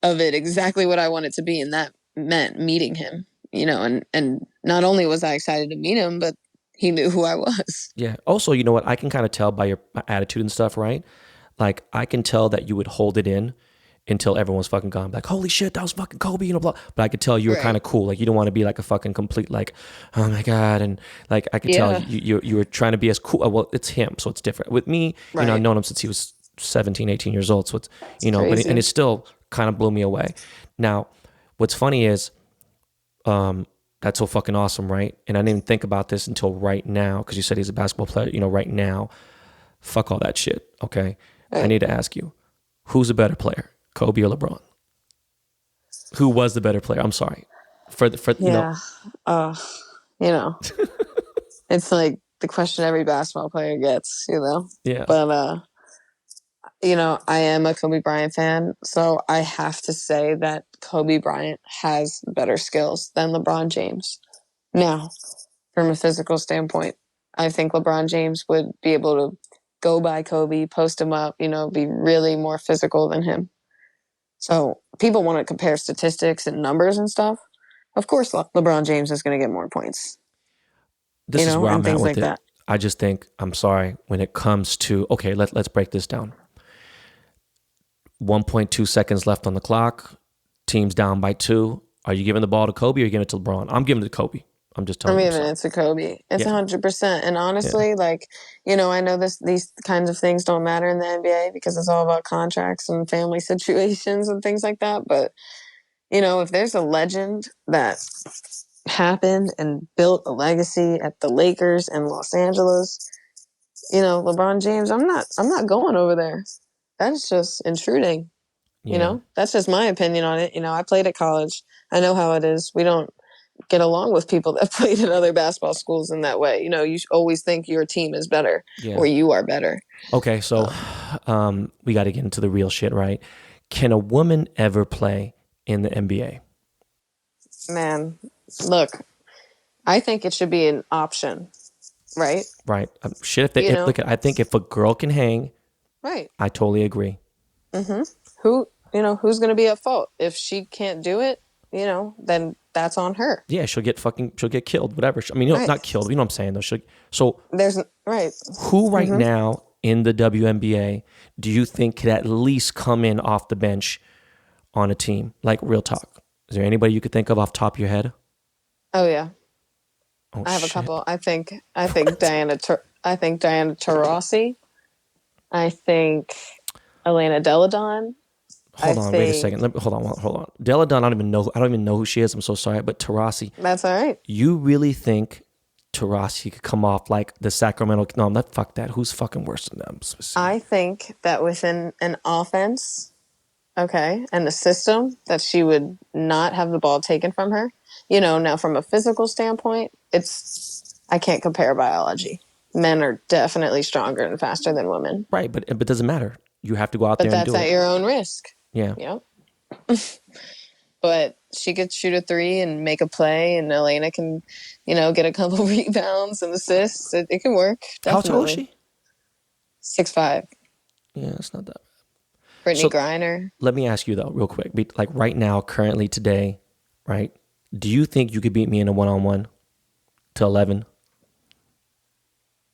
of it exactly what I want it to be. And that meant meeting him. And not only was I excited to meet him, but he knew who I was. Yeah. Also, you know what? I can kind of tell by your attitude and stuff, right? Like, I can tell that you would hold it in until everyone's fucking gone. Like, holy shit, that was fucking Kobe, blah. But I could tell you were Right. kind of cool. Like, you don't want to be like a fucking complete, like, oh my God. And like, I could tell you were trying to be as cool. Well, it's him, so it's different. With me, Right. I've known him since he was 17, 18 years old. So it's, but and it still kind of blew me away. Now, what's funny is, that's so fucking awesome, right? And I didn't even think about this until right now, because you said he's a basketball player, right now. Fuck all that shit, okay? Right. I need to ask you, who's a better player, Kobe or LeBron? Who was the better player? I'm sorry. It's like the question every basketball player gets, Yeah. But, I am a Kobe Bryant fan, so I have to say that Kobe Bryant has better skills than LeBron James. Now, from a physical standpoint, I think LeBron James would be able to go by Kobe, post him up, be really more physical than him. So people want to compare statistics and numbers and stuff. Of course, LeBron James is going to get more points. This is where I'm at with like it. That. I just think, I'm sorry, when it comes to, okay, let's break this down. 1.2 seconds left on the clock. Team's down by 2. Are you giving the ball to Kobe or are you giving it to LeBron? I'm giving it to Kobe. I'm just telling you. I'm giving it to Kobe. It's 100%. And honestly, I know these kinds of things don't matter in the NBA because it's all about contracts and family situations and things like that. But, if there's a legend that happened and built a legacy at the Lakers and Los Angeles, LeBron James, I'm not going over there. That's just intruding. That's just my opinion on it. I played at college. I know how it is. We don't get along with people that played at other basketball schools in that way. You always think your team is better or you are better. Okay, so we got to get into the real shit, right? Can a woman ever play in the NBA? Man, look, I think it should be an option, right? Right. I think if a girl can hang, right, I totally agree. Mm-hmm. Who's going to be at fault if she can't do it? Then that's on her. Yeah, she'll get killed, whatever. I mean, not killed. You know what I'm saying, though. So there's right. Who right now in the WNBA do you think could at least come in off the bench on a team? Like, real talk. Is there anybody you could think of off the top of your head? Oh yeah. Oh, I have shit. a couple. I think Diana Taurasi. I think Elena Deladon. Hold on, wait a second. Hold on. Deladon, I don't even know who she is. I'm so sorry, but Taurasi. That's all right. You really think Taurasi could come off like the Sacramento? No, not fuck that. Who's fucking worse than them? I think that within an offense, and the system, that she would not have the ball taken from her. Now from a physical standpoint, I can't compare biology. Men are definitely stronger and faster than women. Right, but it doesn't matter. You have to go out there and do it. But that's at your own risk. Yeah. Yep. But she could shoot a 3 and make a play, and Elena can, get a couple rebounds and assists. It can work. Definitely. How tall is she? 6'5". Yeah, that's not that bad. Brittany Griner. Let me ask you though, real quick. Like right now, currently today, right? Do you think you could beat me in a 1-on-1 to 11?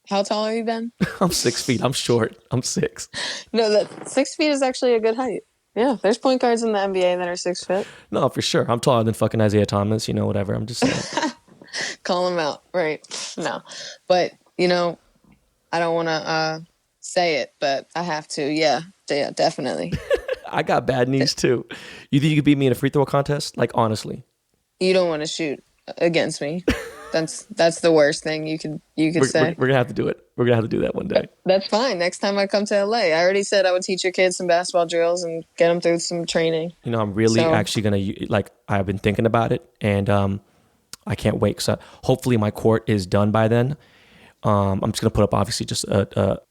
How tall are you, Ben? I'm 6 feet. I'm short. I'm 6. No, that 6 feet is actually a good height. Yeah, there's point guards in the NBA that are 6 foot. No, for sure. I'm taller than fucking Isaiah Thomas, whatever. I'm just saying. Call him out. Right. No. But, I don't want to say it, but I have to. Yeah, definitely. I got bad knees too. You think you could beat me in a free throw contest? Like, honestly. You don't want to shoot against me. That's the worst thing you could say. We're gonna have to do it. We're gonna have to do that one day. That's fine. Next time I come to LA, I already said I would teach your kids some basketball drills and get them through some training. I'm really actually gonna I've been thinking about it, and I can't wait. So hopefully my court is done by then. I'm just gonna put up obviously just a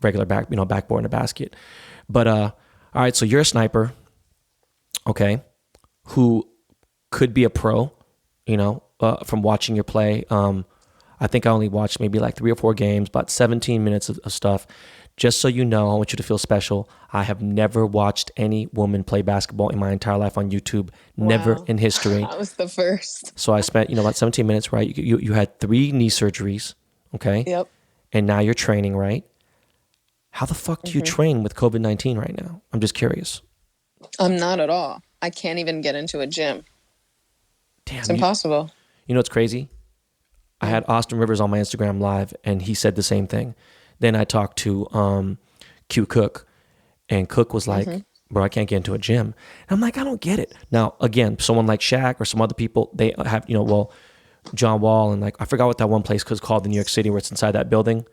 regular backboard and a basket. But all right, so you're a sniper, okay, who could be a pro, from watching your play. I think I only watched maybe like 3 or 4 games, about 17 minutes of stuff. Just so you know, I want you to feel special. I have never watched any woman play basketball in my entire life on YouTube. Wow. Never in history. That was the first. So I spent, about 17 minutes, right? You had 3 knee surgeries, okay? Yep. And now you're training, right? How the fuck do you train with COVID-19 right now? I'm just curious. I'm not at all. I can't even get into a gym. It's Damn, impossible. you know what's crazy? I had Austin Rivers on my Instagram live, and he said the same thing. Then I talked to Q Cook, and Cook was like, bro, I can't get into a gym. And I'm like, I don't get it. Now, again, someone like Shaq or some other people, they have, John Wall, and like, I forgot what that one place was called in New York City where it's inside that building.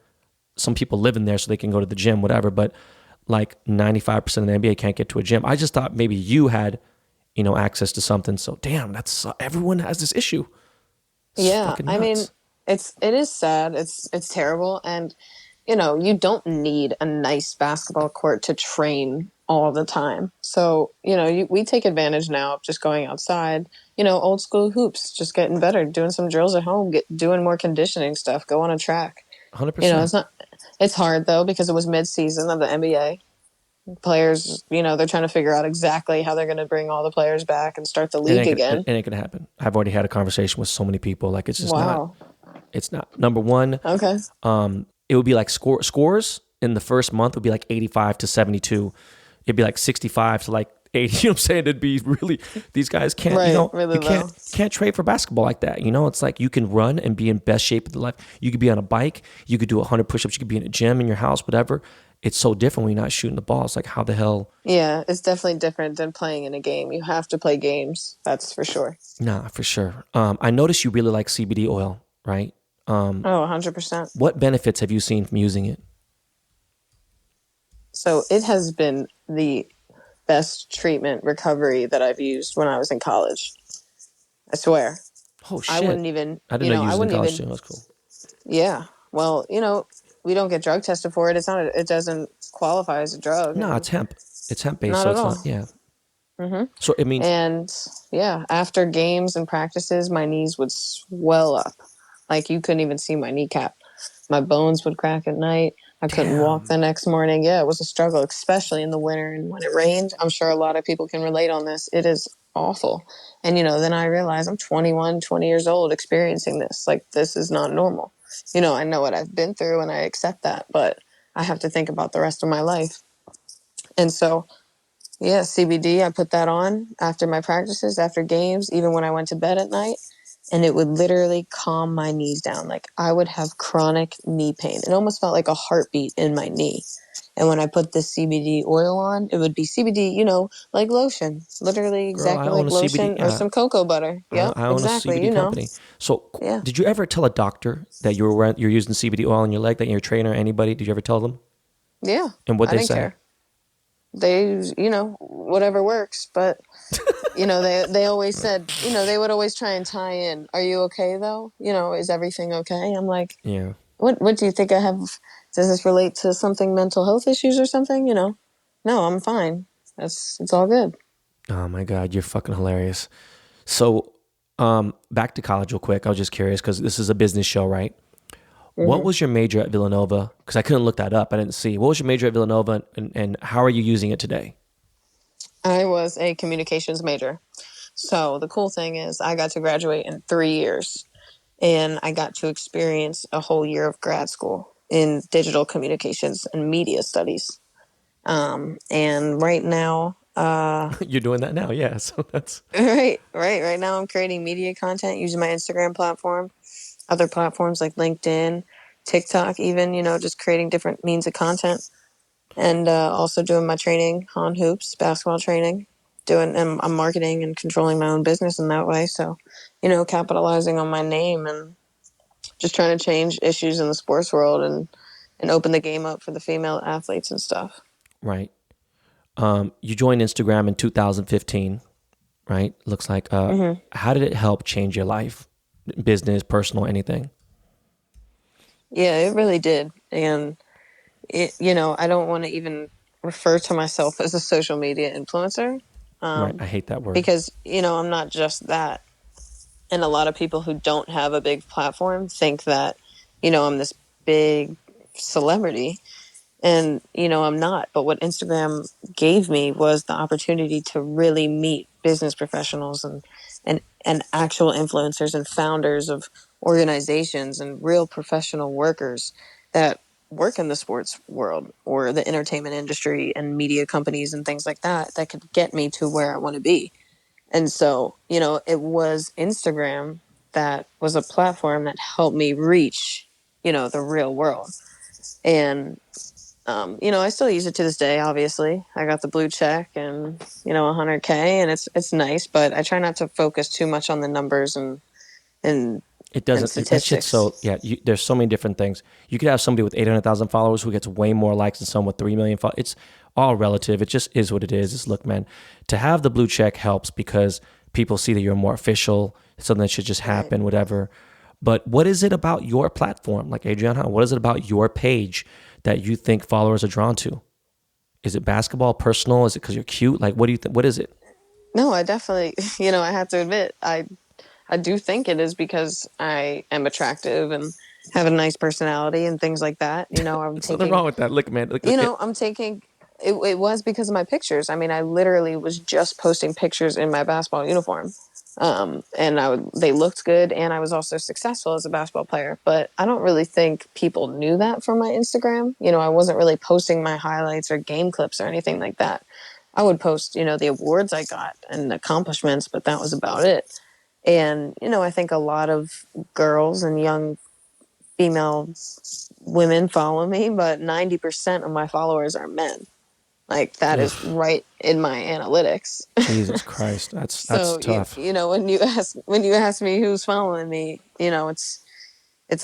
Some people live in there so they can go to the gym, whatever. But like 95% of the NBA can't get to a gym. I just thought maybe you had, access to something. So damn, everyone has this issue. It's Yeah, fucking I mean, nuts. it is sad. It's terrible, and you don't need a nice basketball court to train all the time. So we take advantage now of just going outside. Old school hoops, just getting better, doing some drills at home, doing more conditioning stuff, go on a track. 100%. It's not. It's hard though because it was mid season of the NBA. Players, they're trying to figure out exactly how they're going to bring all the players back and start the league again. It ain't gonna happen. I've already had a conversation with so many people. Like it's just not. Wow. It's not. Number one, Okay. it would be like scores in the first month would be like 85 to 72. It'd be like 65 to like 80. You know what I'm saying? It'd be really, these guys can't, Right, really you can't trade for basketball like that. It's like you can run and be in best shape of the life. You could be on a bike. You could do 100 push-ups. You could be in a gym in your house, whatever. It's so different when you're not shooting the ball. It's like, how the hell? Yeah, it's definitely different than playing in a game. You have to play games. That's for sure. Nah, for sure. I noticed you really like CBD oil, right? Oh, 100%. What benefits have you seen from using it? So it has been the best treatment recovery that I've used when I was in college. I swear. Oh I shit! wouldn't even, I didn't know you I used it in wouldn't college even, too. That's cool. yeah. Well, we don't get drug tested for it. It doesn't qualify as a drug. No, And it's hemp. It's hemp based, not so at it's all. not. Yeah. Mm-hmm. So it means. And yeah, after games and practices, my knees would swell up. Like you couldn't even see my kneecap. My bones would crack at night. I couldn't walk the next morning. Yeah, it was a struggle, especially in the winter and when it rained. I'm sure a lot of people can relate on this. It is awful. And, then I realized I'm 21, 20 years old experiencing this. Like, this is not normal. I know what I've been through and I accept that, but I have to think about the rest of my life. And so, yeah, CBD, I put that on after my practices, after games, even when I went to bed at night. And it would literally calm my knees down. Like I would have chronic knee pain. It almost felt like a heartbeat in my knee. And when I put this CBD oil on, it would be CBD, like lotion, literally Girl, I exactly own like a CBD. lotion or some cocoa butter. Yep, I own a exactly. CBD company. So, Yeah. did you ever tell a doctor that you're using CBD oil in your leg, that you're a trainer, anybody? Did you ever tell them? Yeah. And what I they didn't say? care. They, whatever works. But, they always said, they would always try and tie in. Are you okay though? Is everything okay? I'm like, Yeah. What do you think I have? Does this relate to something, mental health issues or something? No, I'm fine. It's all good. Oh my God, you're fucking hilarious. So, back to college real quick. I was just curious because this is a business show, right? What was your major at Villanova? Because I couldn't look that up. I didn't see. What was your major at Villanova, and how are you using it today? I was a communications major. So the cool thing is I got to graduate in 3 years and I got to experience a whole year of grad school in digital communications and media studies. And right now, You're doing that now, yeah. So that's right now I'm creating media content using my Instagram platform, other platforms like LinkedIn, TikTok, even, just creating different means of content. And also doing my training on hoops, basketball training, and I'm marketing and controlling my own business in that way. So, capitalizing on my name and just trying to change issues in the sports world and open the game up for the female athletes and stuff. right. You joined Instagram in 2015, right? Looks like. How did it help change your life, business, personal, anything? Yeah, it really did. And I don't want to even refer to myself as a social media influencer Right. I hate that word. because, I'm not just that. And a lot of people who don't have a big platform think that, I'm this big celebrity. And, I'm not. But what Instagram gave me was the opportunity to really meet business professionals and actual influencers and founders of organizations and real professional workers that work in the sports world or the entertainment industry and media companies and things like that could get me to where I want to be. And so, you know, it was Instagram that was a platform that helped me reach, you know, the real world. And, you know, I still use it to this day, obviously. I got the blue check and, you know, 100K, and it's nice, but I try not to focus too much on the numbers and It doesn't. That shit's statistics. so there's so many different things. You could have somebody with 800,000 followers who gets way more likes than someone with 3 million followers. It's all relative. It just is what it is. It's, look, man, to have the blue check helps because people see that you're more official. Something that should just happen, whatever. But what is it about your platform, like Adrianna? What is it about your page that you think followers are drawn to? Is it basketball, personal? Is it because you're cute? Like, what do you think? What is it? No, I definitely, you know, I have to admit, I do think it is because I am attractive and have a nice personality and things like that. You know, There's nothing wrong with that. Look, man. Look, you know, I'm taking, it was because of my pictures. I mean, I literally was just posting pictures in my basketball uniform. And they looked good, and I was also successful as a basketball player. But I don't really think people knew that from my Instagram. You know, I wasn't really posting my highlights or game clips or anything like that. I would post, you know, the awards I got and accomplishments, but that was about it. And, you know, I think a lot of girls and young female women follow me, but 90% of my followers are men. Like, that is right in my analytics. Jesus Christ, that's tough. You know, when you ask me who's following me, you know, it's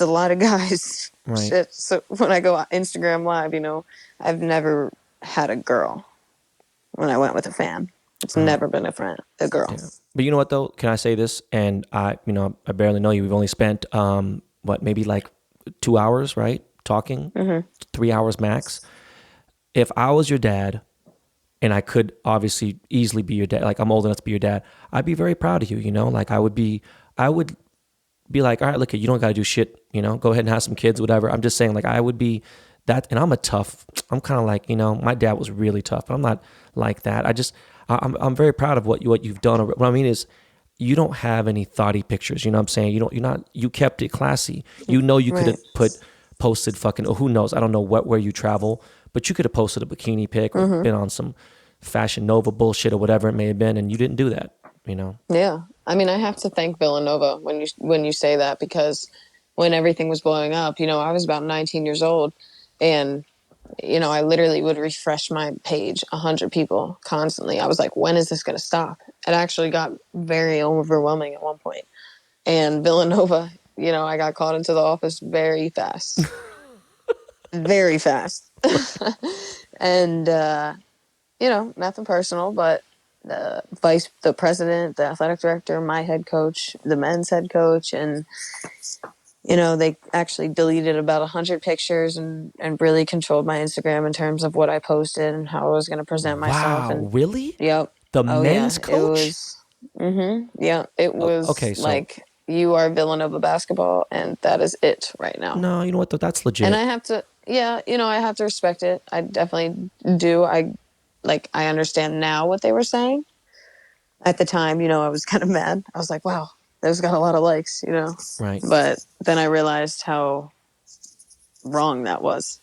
a lot of guys. Right. Shit. So when I go Instagram live, you know, I've never had a girl when I went with a fan. It's never been a girl. Yeah. But you know what though? Can I say this? And I barely know you. We've only spent maybe like 2 hours, right? Talking, 3 hours max. If I was your dad, and I could obviously easily be your dad, like I'm old enough to be your dad, I'd be very proud of you, you know? Like I would be like, all right, look, you don't got to do shit, you know? Go ahead and have some kids, whatever. I'm just saying, like, I would be that, and I'm kind of like, you know, my dad was really tough, but I'm not like that. I'm very proud of what you've done. What I mean is, you don't have any thoughty pictures, you know what I'm saying? You kept it classy. You know, you could have posted fucking, who knows? I don't know where you travel, but you could have posted a bikini pic or been on some Fashion Nova bullshit or whatever it may have been, and you didn't do that, you know? Yeah. I mean, I have to thank Villanova when you say that, because when everything was blowing up, you know, I was about 19 years old, and, you know, I literally would refresh my page 100 people constantly. I was like, when is this going to stop? It actually got very overwhelming at one point. And Villanova, you know, I got called into the office very fast. Very fast. And, you know, nothing personal, but the president, the athletic director, my head coach, the men's head coach, and, you know, they actually deleted about 100 pictures and really controlled my Instagram in terms of what I posted and how I was going to present myself. Wow, And really? yep. The men's coach? It was, yeah, it was okay, so, like, you are Villanova basketball, and that is it right now. No, you know what, though? That's legit. And I have to, yeah, you know, I have to respect it. I definitely do. I understand now what they were saying. At the time, you know, I was kind of mad. I was like, wow, those got a lot of likes, you know? Right. But then I realized how wrong that was.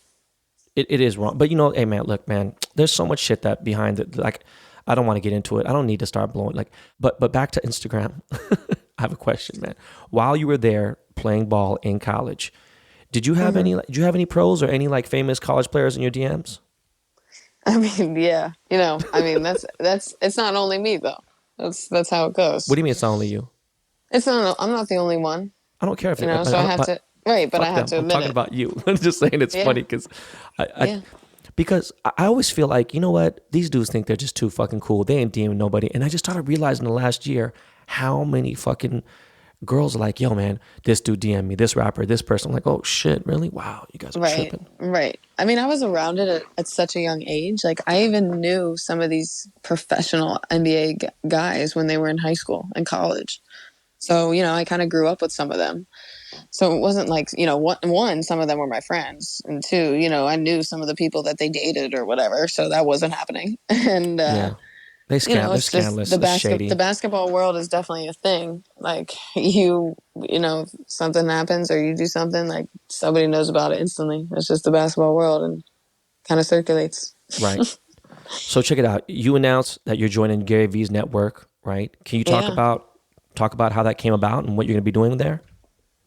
It is wrong. But, you know, hey, man, look, man, there's so much shit that behind it. Like, I don't want to get into it. I don't need to start blowing. Like, but back to Instagram. I have a question, man. While you were there playing ball in college, did you have any pros or any like famous college players in your DMs? I mean, yeah, you know, I mean, that's it's not only me though. That's how it goes. What do you mean it's not only you? It's not. I'm not the only one. I don't care if you know. So I have to. Right, but I have to admit I'm talking about you. I'm just saying it's funny because because I always feel like, you know what, these dudes think they're just too fucking cool. They ain't DMing nobody. And I just started realizing the last year how many fucking girls are like, yo, man, this dude DM me, this rapper, this person. I'm like, oh shit, really? Wow, you guys are tripping. Right. I mean, I was around it at such a young age. Like, I even knew some of these professional NBA guys when they were in high school and college. So, you know, I kind of grew up with some of them. So it wasn't like, you know, one, some of them were my friends. And two, you know, I knew some of the people that they dated or whatever. So that wasn't happening. And, They you know, They're it's just scandalous. It's the shady. basketball world is definitely a thing. Like you know, if something happens or you do something, like somebody knows about it instantly. It's just the basketball world and kind of circulates. Right. So check it out. You announced that you're joining Gary V's network, right? Can you Yeah, talk about how that came about and what you're going to be doing there?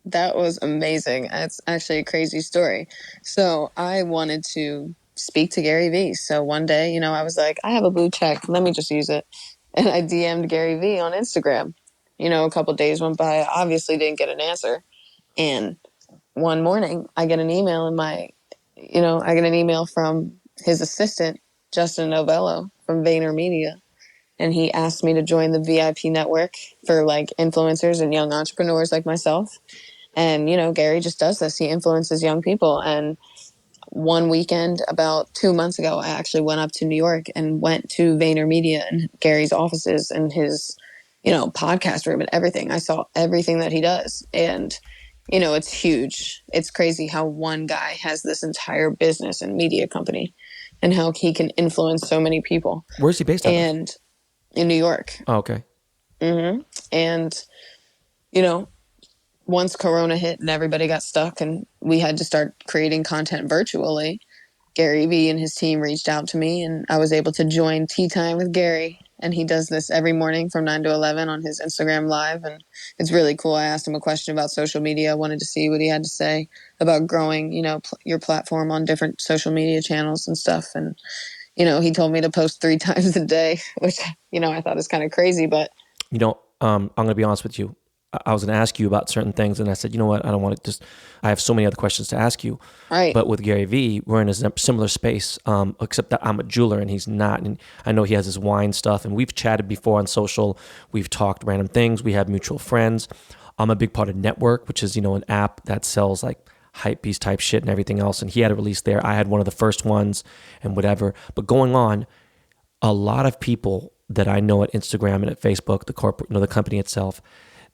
that was amazing. That's actually a crazy story. So I wanted to speak to Gary Vee. So one day, you know, I was like, I have a blue check. Let me just use it. And I DM'd Gary Vee on Instagram. You know, a couple days went by. I obviously didn't get an answer. And one morning, I get an email I get an email from his assistant, Justin Novello from VaynerMedia. And he asked me to join the VIP network for like influencers and young entrepreneurs like myself. And, you know, Gary just does this. He influences young people. And one weekend, about 2 months ago, I actually went up to New York and went to VaynerMedia and Gary's offices and his, you know, podcast room and everything. I saw everything that he does. And, you know, it's huge. It's crazy how one guy has this entire business and media company and how he can influence so many people. Where's he based out of? And in New York. Oh, okay. And, you know, once Corona hit and everybody got stuck and we had to start creating content virtually, Gary Vee and his team reached out to me and I was able to join Tea Time with Gary. And he does this every morning from 9 to 11 on his Instagram Live. And it's really cool. I asked him a question about social media. I wanted to see what he had to say about growing, you know, your platform on different social media channels and stuff. And, you know, he told me to post 3 times a day, which, you know, I thought is kind of crazy, but You know, I'm going to be honest with you. I was going to ask you about certain things, and I said, you know what? I don't want to just. I have so many other questions to ask you. right. But with Gary Vee, we're in a similar space, except that I'm a jeweler and he's not. And I know he has his wine stuff, and we've chatted before on social. We've talked random things. We have mutual friends. I'm a big part of Network, which is, you know, an app that sells like hype beast type shit and everything else. And he had a release there. I had one of the first ones and whatever. But going on, a lot of people that I know at Instagram and at Facebook, the corporate, you know, the company itself,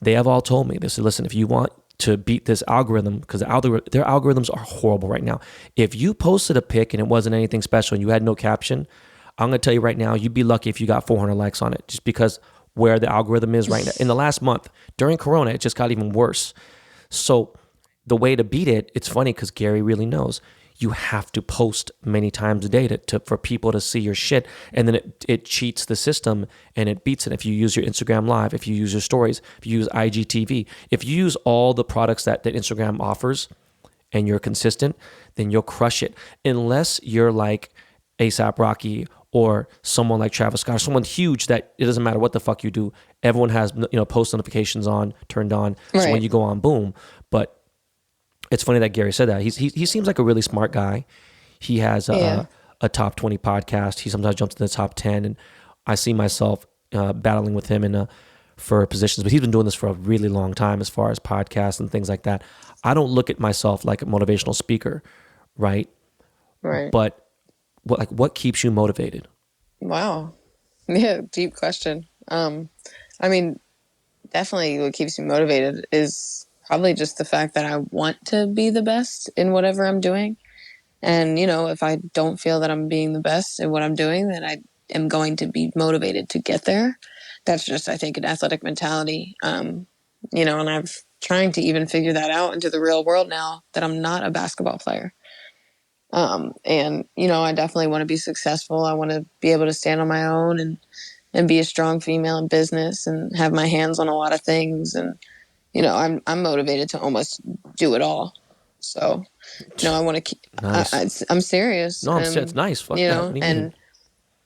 they have all told me, they said, listen, if you want to beat this algorithm, because their algorithms are horrible right now. If you posted a pic and it wasn't anything special and you had no caption, I'm going to tell you right now, you'd be lucky if you got 400 likes on it, just because where the algorithm is right now. In the last month, during Corona, it just got even worse. So the way to beat it, it's funny because Gary really knows. You have to post many times a day for people to see your shit. And then it cheats the system and it beats it. If you use your Instagram Live, if you use your stories, if you use IGTV, if you use all the products that Instagram offers and you're consistent, then you'll crush it. Unless you're like A$AP Rocky or someone like Travis Scott, or someone huge that it doesn't matter what the fuck you do. Everyone has, you know, post notifications turned on. So when Right. you go on, boom. But it's funny that Gary said that. He seems like a really smart guy. He has Yeah. a top 20 podcast. He sometimes jumps to the top 10, and I see myself battling with him for positions. But he's been doing this for a really long time as far as podcasts and things like that. I don't look at myself like a motivational speaker, right? Right. But what keeps you motivated? Wow. Yeah. Deep question. I mean, definitely what keeps me motivated is probably just the fact that I want to be the best in whatever I'm doing. And, you know, if I don't feel that I'm being the best in what I'm doing, then I am going to be motivated to get there. That's just, I think, an athletic mentality. You know, and I'm trying to even figure that out into the real world now that I'm not a basketball player. And, you know, I definitely want to be successful. I want to be able to stand on my own and be a strong female in business and have my hands on a lot of things. And, you know, I'm motivated to almost do it all. So, you know, I want to keep, Nice. I'm serious. No, it's nice. Fuck You that. know, What do you mean? and,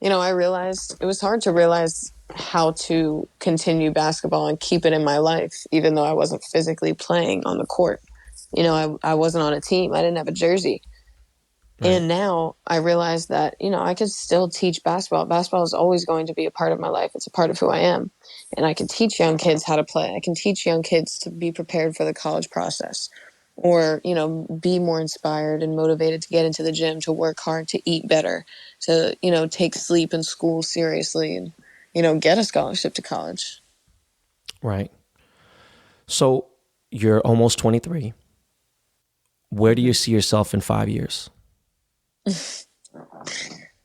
you know, I realized it was hard to realize how to continue basketball and keep it in my life, even though I wasn't physically playing on the court. You know, I wasn't on a team. I didn't have a jersey. Right. And now I realize that, you know, I could still teach basketball. Basketball is always going to be a part of my life. It's a part of who I am. And I can teach young kids how to play. I can teach young kids to be prepared for the college process or, you know, be more inspired and motivated to get into the gym, to work hard, to eat better, to, you know, take sleep and school seriously and, you know, get a scholarship to college. Right. So you're almost 23. Where do you see yourself in 5 years?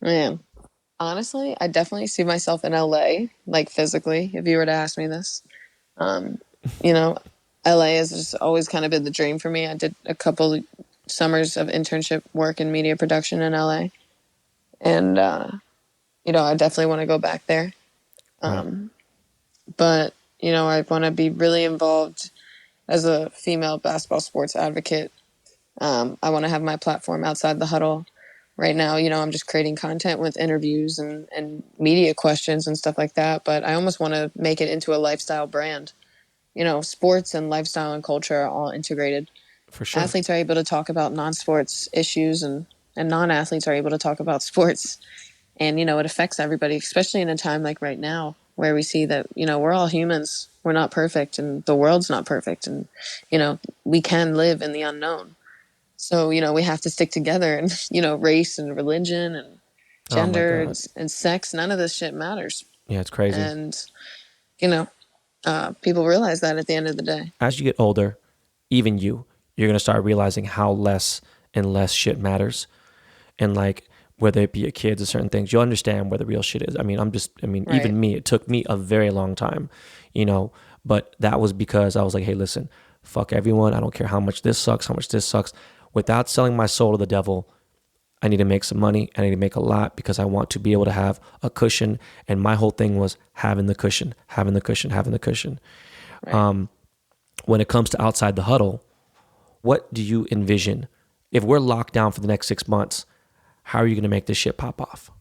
Man, Honestly, I definitely see myself in LA, like physically, if you were to ask me this. Um, you know, LA has just always kind of been the dream for me. I did a couple summers of internship work in media production in LA. And, I definitely want to go back there. Right. But, I want to be really involved as a female basketball sports advocate. I want to have my platform outside the huddle. Right now, I'm just creating content with interviews and media questions and stuff like that. But I almost want to make it into a lifestyle brand. Sports and lifestyle and culture are all integrated. For sure. Athletes are able to talk about non-sports issues and non-athletes are able to talk about sports. And, it affects everybody, especially in a time like right now where we see that, we're all humans. We're not perfect and the world's not perfect. And, we can live in the unknown. So, we have to stick together and, race and religion and Oh my gender God. and sex. None of this shit matters. Yeah, it's crazy. And, people realize that at the end of the day. As you get older, even you're going to start realizing how less and less shit matters. And like, whether it be your kids or certain things, you'll understand where the real shit is. I mean, Right. even me, it took me a very long time, but that was because I was like, hey, listen, fuck everyone. I don't care how much this sucks, how much this sucks. Without selling my soul to the devil, I need to make some money. I need to make a lot because I want to be able to have a cushion. And my whole thing was having the cushion, having the cushion, having the cushion. Right. When it comes to outside the huddle, what do you envision? If we're locked down for the next 6 months, how are you going to make this shit pop off?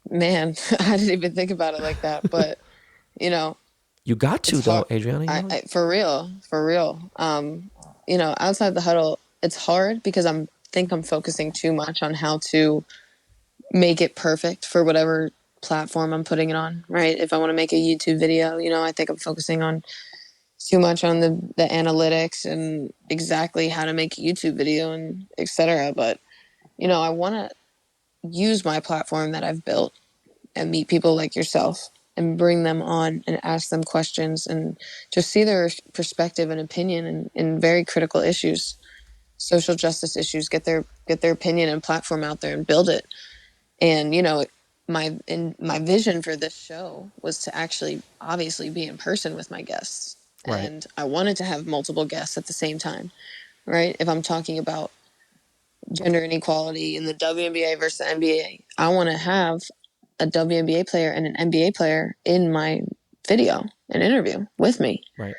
Man, I didn't even think about it like that. But, You got to it's though, hard. Adrianna. For real. Outside the huddle, it's hard because I'm focusing too much on how to make it perfect for whatever platform I'm putting it on, right? If I want to make a YouTube video, I think I'm focusing on too much on the analytics and exactly how to make a YouTube video and etc. But, I want to use my platform that I've built and meet people like yourself and bring them on and ask them questions and just see their perspective and opinion in very critical issues, social justice issues, get their opinion and platform out there and build it. And, my vision for this show was to actually obviously be in person with my guests. Right. And I wanted to have multiple guests at the same time, right? If I'm talking about gender inequality in the WNBA versus the NBA, I want to have a WNBA player and an NBA player in my video, an interview with me. Right.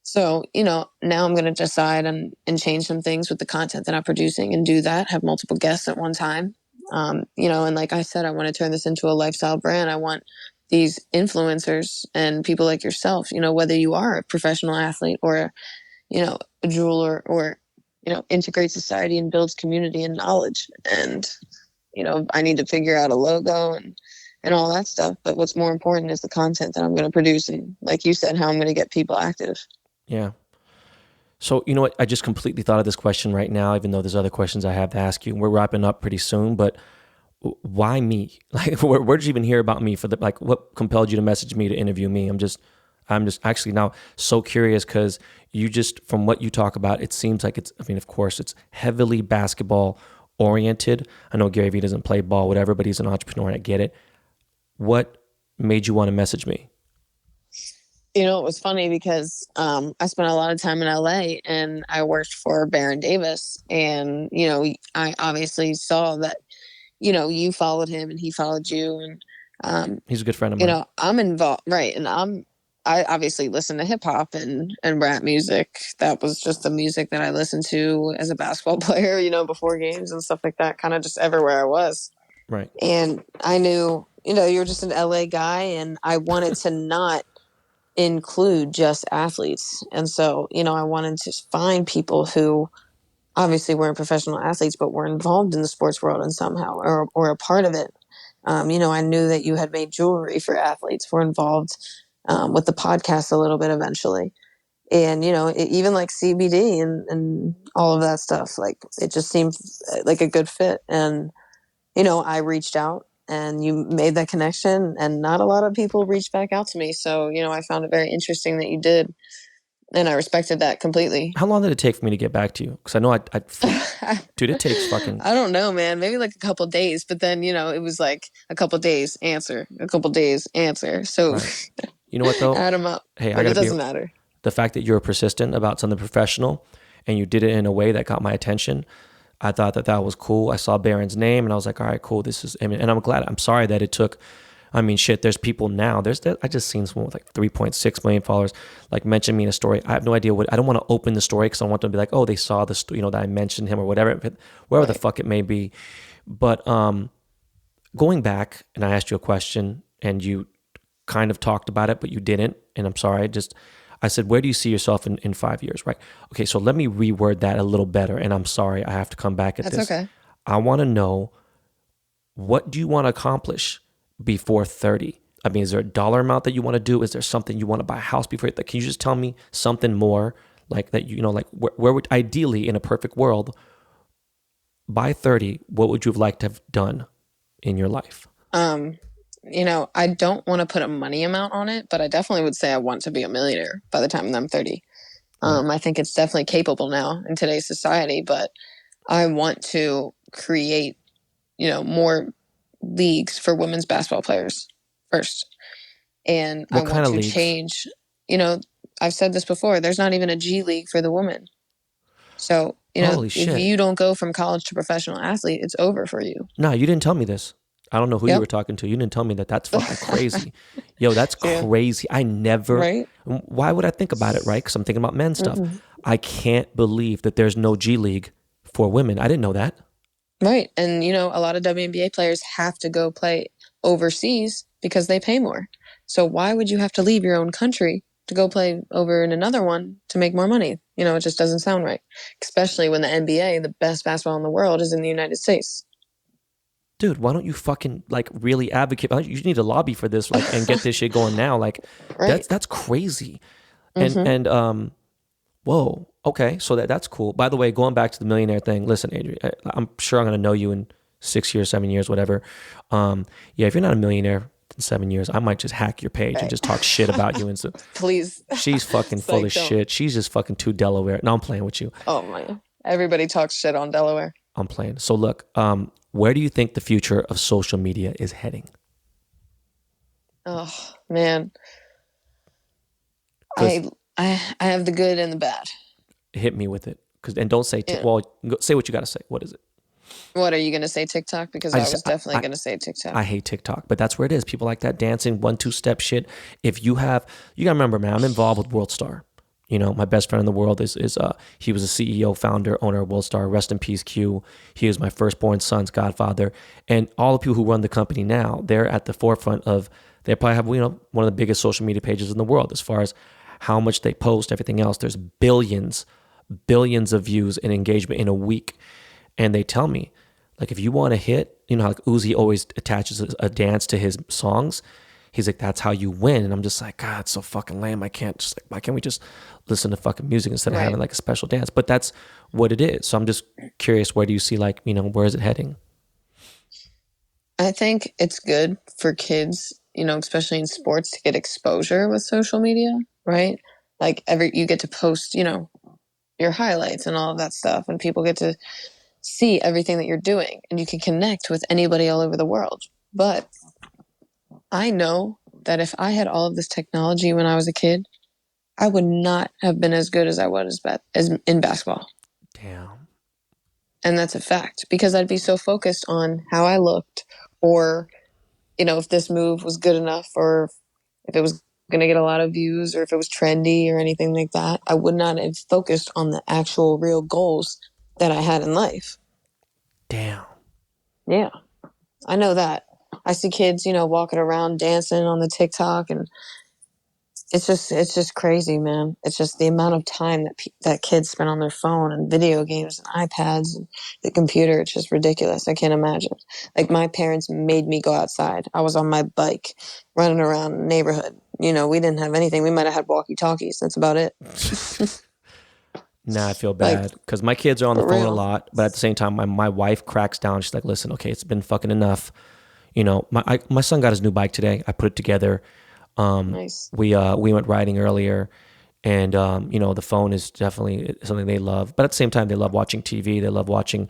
So, now I'm going to decide and change some things with the content that I'm producing and do that, have multiple guests at one time. And like I said, I want to turn this into a lifestyle brand. I want these influencers and people like yourself, whether you are a professional athlete or, a jeweler or, integrates society and builds community and knowledge. And, I need to figure out a logo and all that stuff. But what's more important is the content that I'm going to produce. And like you said, how I'm going to get people active. Yeah. So, you know what? I just completely thought of this question right now, even though there's other questions I have to ask you. We're wrapping up pretty soon, but why me? Like, where did you even hear about me what compelled you to message me to interview me? I'm just actually now so curious because from what you talk about, it seems like of course, it's heavily basketball oriented. I know Gary Vee doesn't play ball, whatever, but he's an entrepreneur and I get it. What made you want to message me? It was funny because I spent a lot of time in LA and I worked for Baron Davis. And, I obviously saw that, you followed him and he followed you. And, he's a good friend of mine. I'm involved. Right. And I obviously listen to hip hop and rap music. That was just the music that I listened to as a basketball player, before games and stuff like that, kind of just everywhere I was. Right. And I knew, you're just an LA guy and I wanted to not include just athletes. And so, I wanted to find people who obviously weren't professional athletes, but were involved in the sports world in somehow or a part of it. I knew that you had made jewelry for athletes, were involved with the podcast a little bit eventually. And, even like CBD and all of that stuff, like it just seemed like a good fit. And, I reached out and you made that connection and not a lot of people reached back out to me. So, I found it very interesting that you did. And I respected that completely. How long did it take for me to get back to you? Because I know dude, it takes fucking. I don't know, man. Maybe like a couple days, but then it was like a couple days answer, a couple days answer. So Right. You know what though? add them up. Hey, but it doesn't matter. The fact that you're persistent about something professional and you did it in a way that got my attention, I thought that was cool. I saw Baron's name and I was like, all right, cool. This is, and I'm glad. I'm sorry that it took. I mean, shit, there's people now. I just seen someone with like 3.6 million followers like mention me in a story. I have no idea I don't want to open the story because I want them to be like, oh, they saw this, that I mentioned him or whatever, wherever the fuck it may be. But going back, and I asked you a question and you kind of talked about it, but you didn't. And I'm sorry. I said, where do you see yourself in 5 years, right? Okay, so let me reword that a little better. And I'm sorry, I have to come back at this. That's okay. I want to know, what do you want to accomplish before 30? I mean, is there a dollar amount that you want to do? Is there something you want to buy a house before? Like, can you just tell me something more like that? Like where would, ideally in a perfect world, by 30, what would you have liked to have done in your life? I don't want to put a money amount on it, but I definitely would say I want to be a millionaire by the time I'm 30. I think it's definitely capable now in today's society, but I want to create, more leagues for women's basketball players first. And what I want to change, I've said this before, there's not even a G League for the women. So, if you don't go from college to professional athlete, it's over for you. No, you didn't tell me this. I don't know who you were talking to. You didn't tell me that. That's fucking crazy. Yo, that's crazy. I never, right? Why would I think about it, right? Because I'm thinking about men's stuff. I can't believe that there's no G League for women. I didn't know that. Right. And, a lot of WNBA players have to go play overseas because they pay more. So why would you have to leave your own country to go play over in another one to make more money? It just doesn't sound right. Especially when the NBA, the best basketball in the world, is in the United States. Dude, why don't you fucking really advocate? You need to lobby for this and get this shit going now. Right. That's crazy. And whoa, okay, so that's cool. By the way, going back to the millionaire thing, listen, Adrian, I'm sure I'm gonna know you in 6 years, 7 years, whatever. If you're not a millionaire in 7 years, I might just hack your page and just talk shit about you and stuff. Please. She's fucking full of shit. She's just fucking too Delaware. No, I'm playing with you. Oh my, everybody talks shit on Delaware. I'm playing. So look, where do you think the future of social media is heading? Oh man, I have the good and the bad. Hit me with it, and don't say well. Say what you got to say. What is it? What are you going to say? TikTok? Because I was definitely going to say TikTok. I hate TikTok, but that's where it is. People like that dancing 1-2 step shit. If you gotta remember, man, I'm involved with World Star. My best friend in the world is he was a CEO, founder, owner of World Star. Rest in peace, Q. He was my firstborn son's godfather. And all the people who run the company now, they're at the forefront of, they probably have, one of the biggest social media pages in the world as far as how much they post, everything else. There's billions of views and engagement in a week. And they tell me, if you want to hit, like Uzi always attaches a dance to his songs. He's like, that's how you win. And I'm just like, God, it's so fucking lame. Why can't we just listen to fucking music instead of having a special dance? But that's what it is. So I'm just curious, where do you see where is it heading? I think it's good for kids, especially in sports, to get exposure with social media, right? You get to post, your highlights and all of that stuff, and people get to see everything that you're doing, and you can connect with anybody all over the world. But I know that if I had all of this technology when I was a kid, I would not have been as good as I was as in basketball. Damn. And that's a fact, because I'd be so focused on how I looked, or, if this move was good enough, or if it was going to get a lot of views, or if it was trendy or anything like that. I would not have focused on the actual real goals that I had in life. Damn. Yeah, I know that. I see kids, walking around dancing on the TikTok, and it's just crazy, man. It's just the amount of time that kids spend on their phone and video games and iPads and the computer. It's just ridiculous. I can't imagine. My parents made me go outside. I was on my bike running around the neighborhood. We didn't have anything. We might have had walkie-talkies. That's about it. Nah, I feel bad because my kids are on the phone a lot, but at the same time, my wife cracks down. She's like, listen, okay, it's been fucking enough. My son got his new bike today. I put it together. Nice. We went riding earlier, And, the phone is definitely something they love. But at the same time, they love watching TV. They love watching,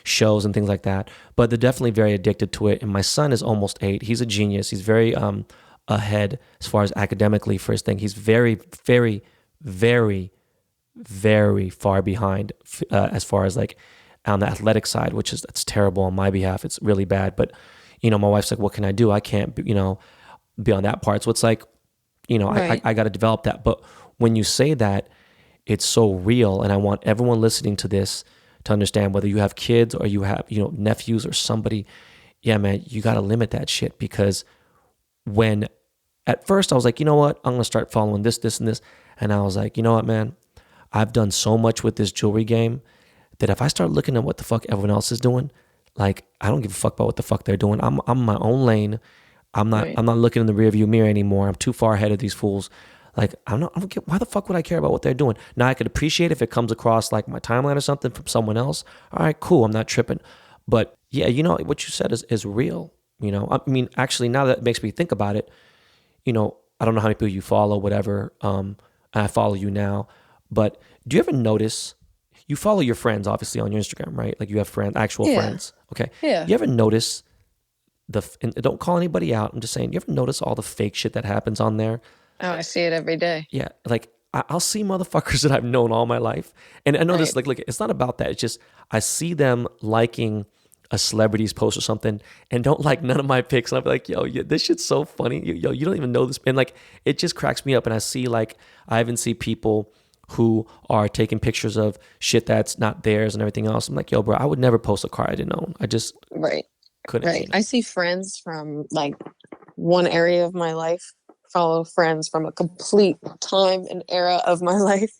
shows and things like that. But they're definitely very addicted to it. And my son is almost 8. He's a genius. He's very ahead as far as academically for his thing. He's very, very, very, very far behind as far as like on the athletic side, that's terrible on my behalf. It's really bad. But, my wife's like, what can I do? I can't, be on that part. So it's like, Right. I got to develop that. But when you say that, it's so real. And I want everyone listening to this to understand, whether you have kids or you have, nephews or somebody, yeah, man, you got to limit that shit. Because when at first I was like, you know what, I'm going to start following this, and this. And I was like, you know what, man, I've done so much with this jewelry game that if I start looking at what the fuck everyone else is doing, like, I don't give a fuck about what the fuck they're doing. I'm in my own lane. I'm not looking in the rearview mirror anymore. I'm too far ahead of these fools. Like, I don't get, why the fuck would I care about what they're doing? Now, I could appreciate if it comes across like my timeline or something from someone else. All right, cool. I'm not tripping. But yeah, what you said is real. I mean, actually, now that makes me think about it, I don't know how many people you follow, whatever. And I follow you now. But do you ever notice, you follow your friends, obviously, on your Instagram, right? Like, you have friends, actual friends. Okay. Yeah. You ever notice and don't call anybody out. I'm just saying, you ever notice all the fake shit that happens on there? Oh, I see it every day. Yeah. Like, I'll see motherfuckers that I've known all my life. And I know this, Right. like, it's not about that. It's just, I see them liking a celebrity's post or something and don't like none of my pics. And I'll be like, yo, this shit's so funny. Yo, you don't even know this. And like, it just cracks me up. And I see like, I even see people who are taking pictures of shit that's not theirs and everything else. I'm like, yo, bro, I would never post a car I didn't own. I just Right. couldn't. Right. I see friends from like one area of my life follow friends from a complete time and era of my life.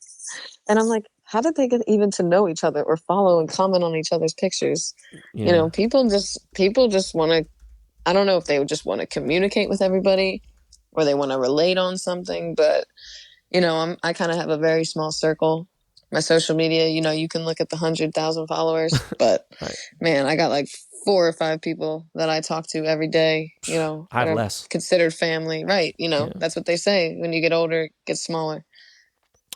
And I'm like, how did they get even to know each other or follow and comment on each other's pictures? Yeah. People just want to, I don't know if they would just want to communicate with everybody or they want to relate on something, but I kind of have a very small circle. My social media, you can look at the 100,000 followers, but Right. man, I got like 4 or 5 people that I talk to every day, I that have are less. considered family. Right. Yeah. That's what they say. When you get older, it gets smaller.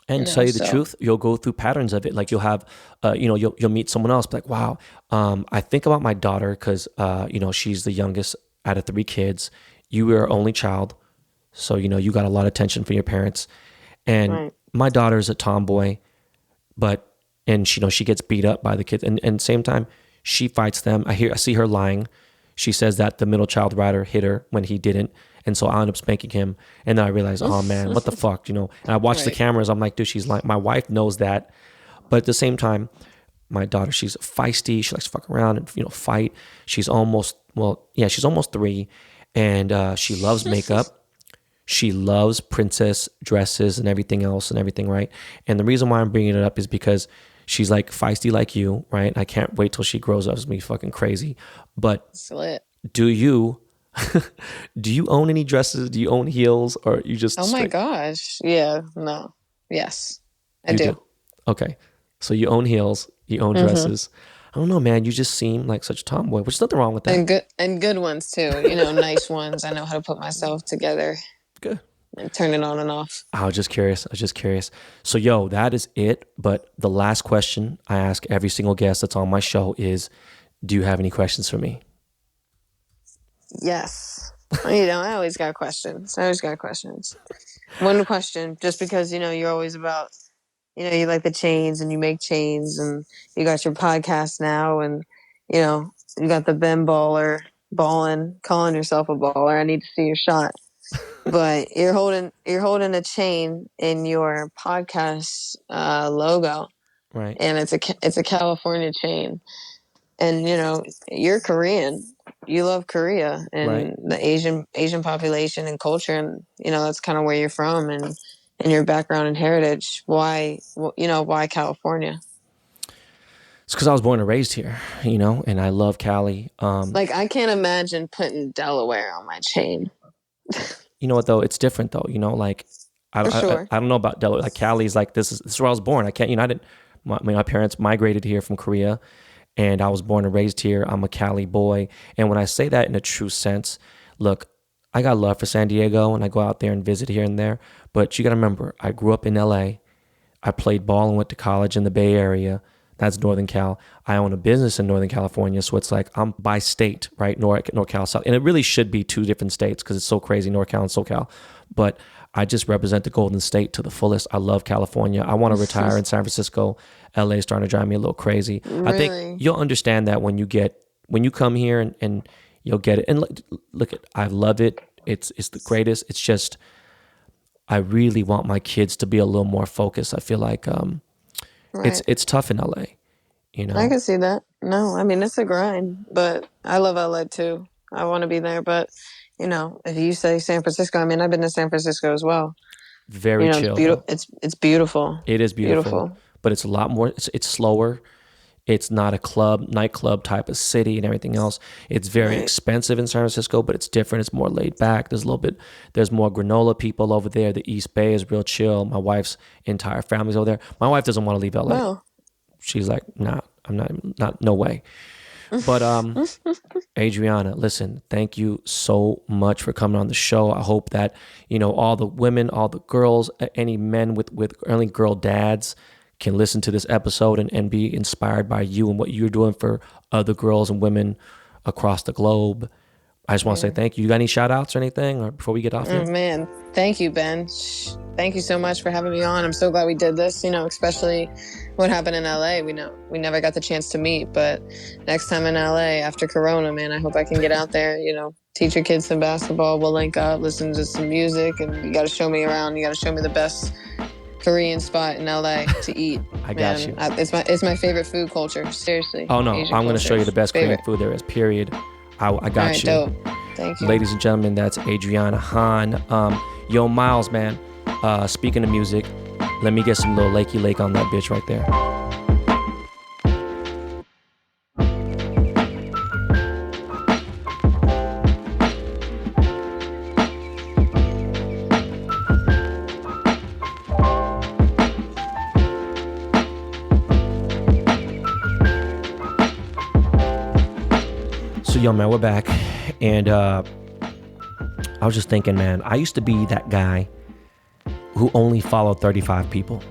And to tell you the truth, you'll go through patterns of it. Like, you'll have, you'll meet someone else, be like, wow, I think about my daughter because, she's the youngest out of 3 kids. You were her only child. So, you got a lot of attention from your parents. And Right. my daughter's a tomboy, and she gets beat up by the kids. And same time, she fights them. I see her lying. She says that the middle child rider hit her when he didn't. And so I end up spanking him. And then I realize, oh man, what the fuck, And I watch the Right. cameras. I'm like, dude, she's lying. My wife knows that. But at the same time, my daughter, she's feisty. She likes to fuck around and, fight. She's almost 3. And she loves makeup. She loves princess dresses and everything else and everything, right? And the reason why I'm bringing it up is because she's like feisty like you, right? I can't wait till she grows up to be fucking crazy. But Slit. do you own any dresses? Do you own heels, or you just? Oh my gosh. Yeah. No. Yes. I You do. Okay. So you own heels, you own dresses. I don't know, man. You just seem like such a tomboy, which is nothing wrong with that. And good ones too. Nice ones. I know how to put myself together Good. and turn it on and off. I was just curious. So, yo, that is it. But the last question I ask every single guest that's on my show is, do you have any questions for me? Yes. I always got questions. One question, just because, you're always about, you like the chains and you make chains and you got your podcast now and, you got the Ben Baller calling yourself a baller. I need to see your shot. But you're holding a chain in your podcast logo, Right. and it's a California chain, and you're Korean. You love Korea and Right. the Asian population and culture, and that's kind of where you're from and your background and heritage. Why California? It's because I was born and raised here, and I love Cali. Like, I can't imagine putting Delaware on my chain. You know what though? It's different though. Like I don't know about Delaware. Like Cali's like this is where I was born. I can't. I didn't. My parents migrated here from Korea, and I was born and raised here. I'm a Cali boy, and when I say that in a true sense, look, I got love for San Diego, and I go out there and visit here and there. But you got to remember, I grew up in LA. I played ball and went to college in the Bay Area. That's Northern Cal. I own a business in Northern California, so it's like I'm by state, right? NorCal, South. And it really should be two different states because it's so crazy, NorCal and SoCal. But I just represent the Golden State to the fullest. I love California. I want to retire in San Francisco. LA is starting to drive me a little crazy. Really? I think you'll understand that when you come here and you'll get it. And look, I love it. It's the greatest. It's just I really want my kids to be a little more focused. I feel like Right. it's tough in LA, you know. I can see that. No, I mean, it's a grind, but I love LA too. I want to be there, but if you say San Francisco, I mean, I've been to San Francisco as well. Very It's chill beautiful. though. It's beautiful. It is beautiful, but it's a lot more. It's slower. It's not a nightclub type of city and everything else. It's very Right. expensive in San Francisco, but it's different. It's more laid back. There's more granola people over there. The East Bay is real chill. My wife's entire family's over there. My wife doesn't want to leave LA. Wow. She's like, nah, I'm not, no way. But Adrianna, listen, thank you so much for coming on the show. I hope that, all the women, all the girls, any men with early girl dads can listen to this episode and be inspired by you and what you're doing for other girls and women across the globe. I just want to say thank you. You got any shout outs or anything or before we get off here? Oh, man. Thank you, Ben. Thank you so much for having me on. I'm so glad we did this, especially what happened in LA. We never got the chance to meet, but next time in LA after Corona, man, I hope I can get out there, teach your kids some basketball. We'll link up, listen to some music, and you got to show me around. You got to show me the best Korean spot in LA to eat. I got you. It's my favorite food culture. Seriously. Oh, no. Asian I'm going to culture. show you the best Korean Favorite. food there is, period. I got All right, you. dope. Thank you. Ladies and gentlemen, that's Adrianna Hahn. Yo, Miles, man, speaking of music, let me get some little Lakey Lake on that bitch right there. So, yo, man, we're back. And I was just thinking, man, I used to be that guy who only followed 35 people,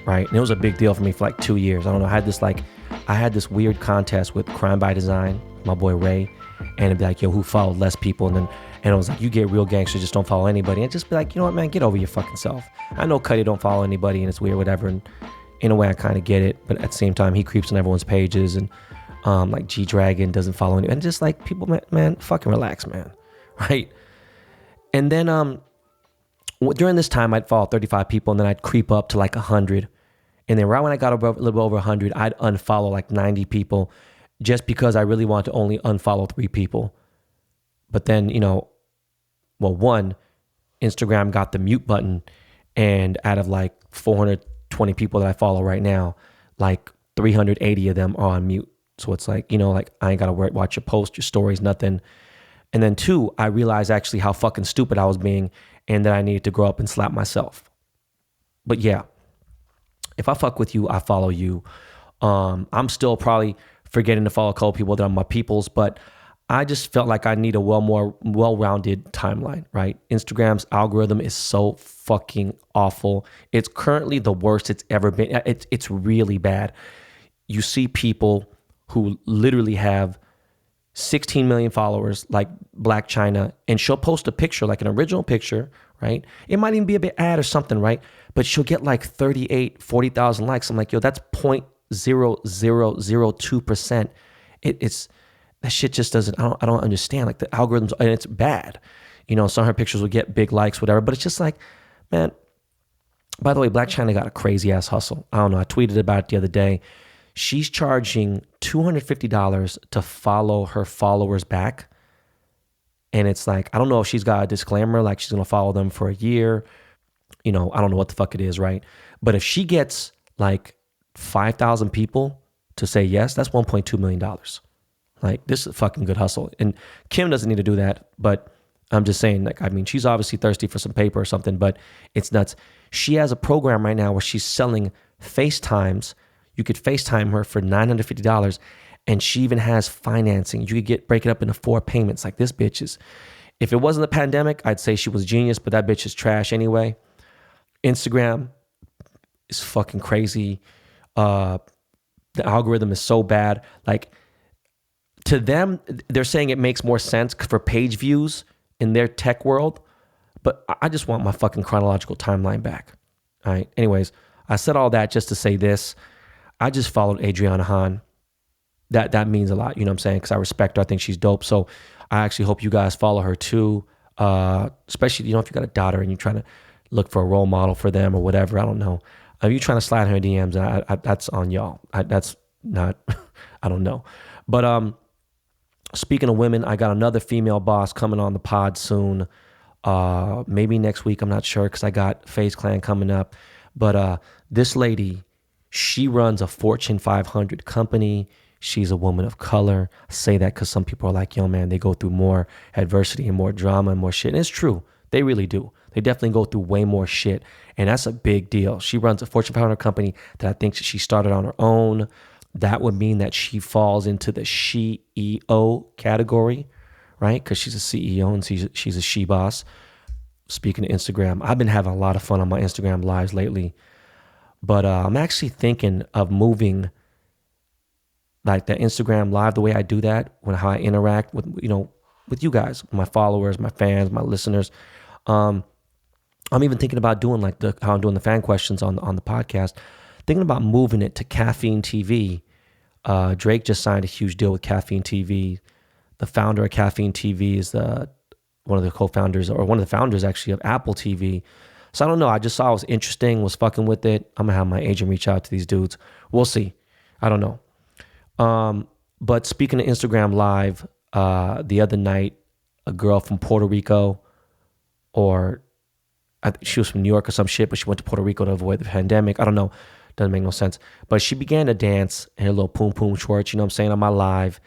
right? And it was a big deal for me for like 2 years. I don't know. I had this weird contest with Crime by Design, my boy Ray, and it'd be like, yo, who followed less people? And it was like, you get real gangsters, just don't follow anybody. And just be like, you know what, man, get over your fucking self. I know Cuddy don't follow anybody and it's weird, whatever. And in a way, I kind of get it. But at the same time, he creeps on everyone's pages and like G-Dragon doesn't follow anyone. And just like people, man, fucking relax, man. Right? And then during this time, I'd follow 35 people and then I'd creep up to like 100. And then right when I got a little bit over 100, I'd unfollow like 90 people just because I really want to only unfollow 3 people. But then, one, Instagram got the mute button, and out of like 420 people that I follow right now, like 380 of them are on mute. So it's like, like I ain't got to watch your post, your stories, nothing. And then 2, I realized actually how fucking stupid I was being and that I needed to grow up and slap myself. But yeah, if I fuck with you, I follow you. I'm still probably forgetting to follow a couple people that are my peoples, but I just felt like I need a more well-rounded timeline, right? Instagram's algorithm is so fucking awful. It's currently the worst it's ever been. It's really bad. You see people who literally have 16 million followers like Black China, and she'll post a picture, like an original picture, right? It might even be a bit ad or something, right? But she'll get like 40,000 likes. I'm like, yo, that's 0.0002%. It's that shit just doesn't, I don't understand. Like the algorithms, and it's bad. Some of her pictures will get big likes, whatever, but it's just like, man, by the way, Black China got a crazy ass hustle. I don't know. I tweeted about it the other day. She's charging $250 to follow her followers back. And it's like, I don't know if she's got a disclaimer, like she's going to follow them for a year. I don't know what the fuck it is, right? But if she gets like 5,000 people to say yes, that's $1.2 million. Like, this is a fucking good hustle. And Kim doesn't need to do that, but I'm just saying, like, I mean, she's obviously thirsty for some paper or something, but it's nuts. She has a program right now where she's selling FaceTimes. You could FaceTime her for $950, and she even has financing. You could break it up into 4 payments. Like, this bitch is, If it wasn't the pandemic, I'd say she was a genius, but that bitch is trash anyway. Instagram is fucking crazy. The algorithm is so bad. Like, to them, they're saying it makes more sense for page views in their tech world, but I just want my fucking chronological timeline back. All right. Anyways, I said all that just to say this. I just followed Adrianna Hahn. That means a lot, you know what I'm saying? Because I respect her. I think she's dope. So I actually hope you guys follow her too. Especially, you know, if you got a daughter and you're trying to look for a role model for them or whatever. I don't know. If you're trying to slide her DMs, that's on y'all. That's not, I don't know. But speaking of women, I got another female boss coming on the pod soon. Maybe next week, I'm not sure, because I got FaZe Clan coming up. But this lady, she runs a Fortune 500 company. She's a woman of color. I say that because some people are like, yo, man, they go through more adversity and more drama and more shit. And it's true. They really do. They definitely go through way more shit. And that's a big deal. She runs a Fortune 500 company that I think she started on her own. That would mean that she falls into the CEO category, right? Because she's a CEO and she's a she boss. Speaking of Instagram, I've been having a lot of fun on my Instagram lives lately. But I'm actually thinking of moving like the Instagram live, the way I do that, how I interact with, you know, with you guys, my followers, my fans, my listeners. I'm even thinking about doing like how I'm doing the fan questions on the podcast, thinking about moving it to Caffeine TV. Drake just signed a huge deal with Caffeine TV. The founder of Caffeine TV is one of the co-founders, or one of the founders actually, of Apple TV. So I don't know. I just saw it was interesting, was fucking with it. I'm going to have my agent reach out to these dudes. We'll see. I don't know. But speaking of Instagram Live, the other night, a girl from Puerto Rico, or I think she was from New York or some shit, but she went to Puerto Rico to avoid the pandemic. I don't know. Doesn't make no sense. But she began to dance in her little poom poom shorts, you know what I'm saying, on my live.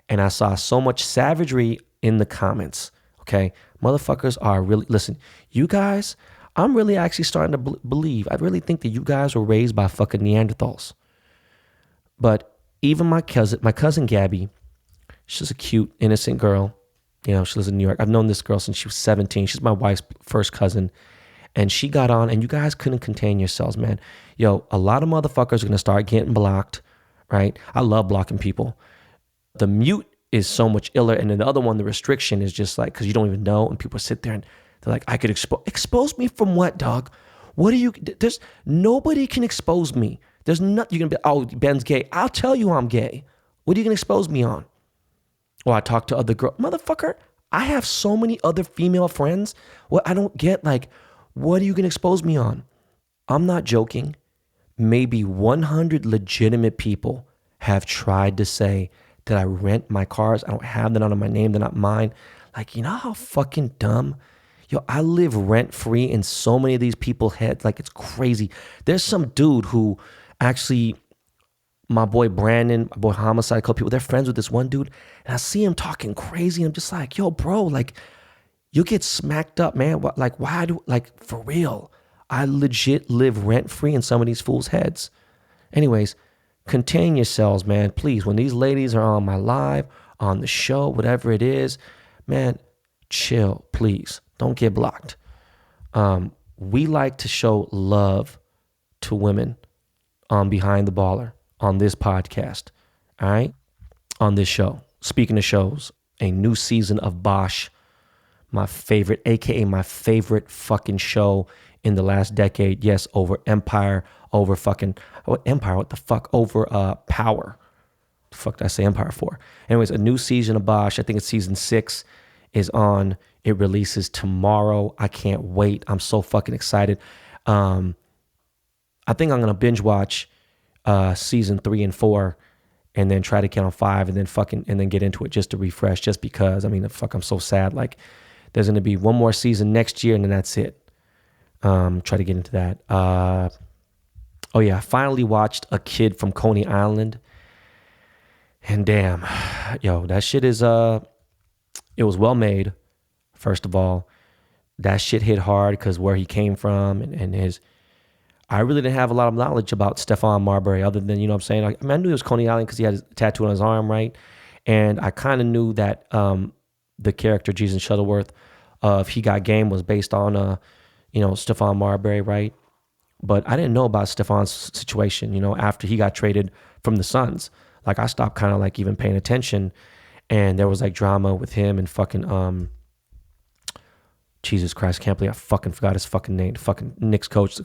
And I saw so much savagery in the comments. Okay. Motherfuckers are really, listen, you guys, I'm really actually starting to believe, I really think that you guys were raised by fucking Neanderthals. But even my cousin Gabby, she's a cute, innocent girl. You know, she lives in New York. I've known this girl since she was 17. She's my wife's first cousin. And she got on, and you guys couldn't contain yourselves, man. Yo, a lot of motherfuckers are going to start getting blocked, right? I love blocking people. The mute is so much iller. And then the other one, the restriction, is just like, because you don't even know. And people sit there and they're like, I could expose me from what, dog? What are you, there's, nobody can expose me. There's nothing, you're going to be, oh, Ben's gay. I'll tell you I'm gay. What are you going to expose me on? Or I talk to other girls. Motherfucker, I have so many other female friends. What I don't get, like, what are you going to expose me on? I'm not joking. Maybe 100 legitimate people have tried to say that I rent my cars. I don't have that under my name. They're not mine. Like, you know how fucking dumb? Yo, I live rent-free in so many of these people's heads. Like, it's crazy. There's some dude who actually, my boy Brandon, my boy Homicide, a couple people, they're friends with this one dude. And I see him talking crazy. And I'm just like, yo, bro, like, you get smacked up, man. What, like, why do, like, for real? I legit live rent-free in some of these fools' heads. Anyways, contain yourselves, man. Please, when these ladies are on my live, on the show, whatever it is, man, chill, please. Don't get blocked. We like to show love to women on Behind the Baller, on this podcast, all right? On this show. Speaking of shows, a new season of Bosch, my favorite, AKA my favorite fucking show in the last decade. Yes, over Empire, over fucking, what Empire, what the fuck, over Power. The fuck did I say Empire for? Anyways, a new season of Bosch, I think it's season 6, is on. It releases tomorrow. I can't wait. I'm so fucking excited. I think I'm going to binge watch season 3 and 4 and then try to get on 5 and then get into it just to refresh, just because, I mean, I'm so sad. Like, there's going to be one more season next year and then that's it. Try to get into that. Oh yeah, I finally watched A Kid from Coney Island. And damn, yo, that shit is, it was well made. First of all, that shit hit hard because where he came from and his, I really didn't have a lot of knowledge about Stephon Marbury other than, you know what I'm saying? I knew it was Coney Island because he had his tattoo on his arm, right? And I kind of knew that the character Jason Shuttleworth of He Got Game was based on, Stephon Marbury, right? But I didn't know about Stephon's situation, after he got traded from the Suns. Like, I stopped kind of like even paying attention, and there was like drama with him and fucking, Jesus Christ, can't believe I fucking forgot his fucking name. Fucking Knicks coach,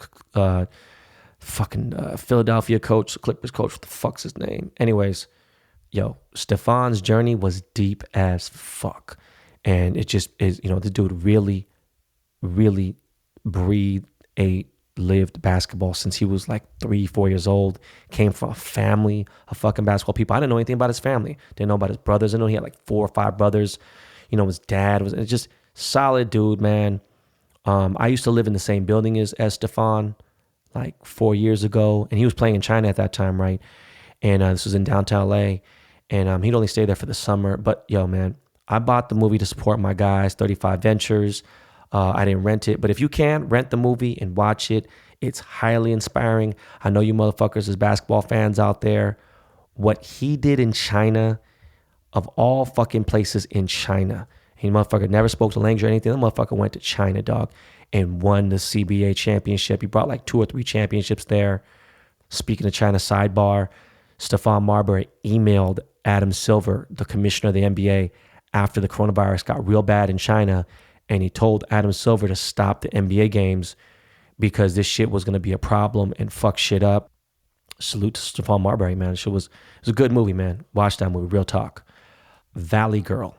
Philadelphia coach, Clippers coach, what the fuck's his name? Anyways, Stephon's journey was deep as fuck. And it just is, the dude really, really breathed, ate, lived basketball since he was like 3-4 years old. Came from a family of fucking basketball people. I didn't know anything about his family. Didn't know about his brothers. I know he had like 4 or 5 brothers. His dad was just solid dude, man. I used to live in the same building as Stephon like 4 years ago, and he was playing in China at that time, right? And this was in downtown LA, and he'd only stay there for the summer. But man, I bought the movie to support my guys, 35 Ventures. I didn't rent it, but if you can, rent the movie and watch it. It's highly inspiring. I know you motherfuckers as basketball fans out there. What he did in China, of all fucking places in China, he motherfucker never spoke the language or anything. The motherfucker went to China, dog, and won the CBA championship. He brought like 2 or 3 championships there. Speaking of China, sidebar, Stephon Marbury emailed Adam Silver, the commissioner of the NBA, after the coronavirus got real bad in China, and he told Adam Silver to stop the NBA games because this shit was going to be a problem and fuck shit up. Salute to Stephon Marbury, man. It was a good movie, man. Watch that movie, real talk. Valley Girl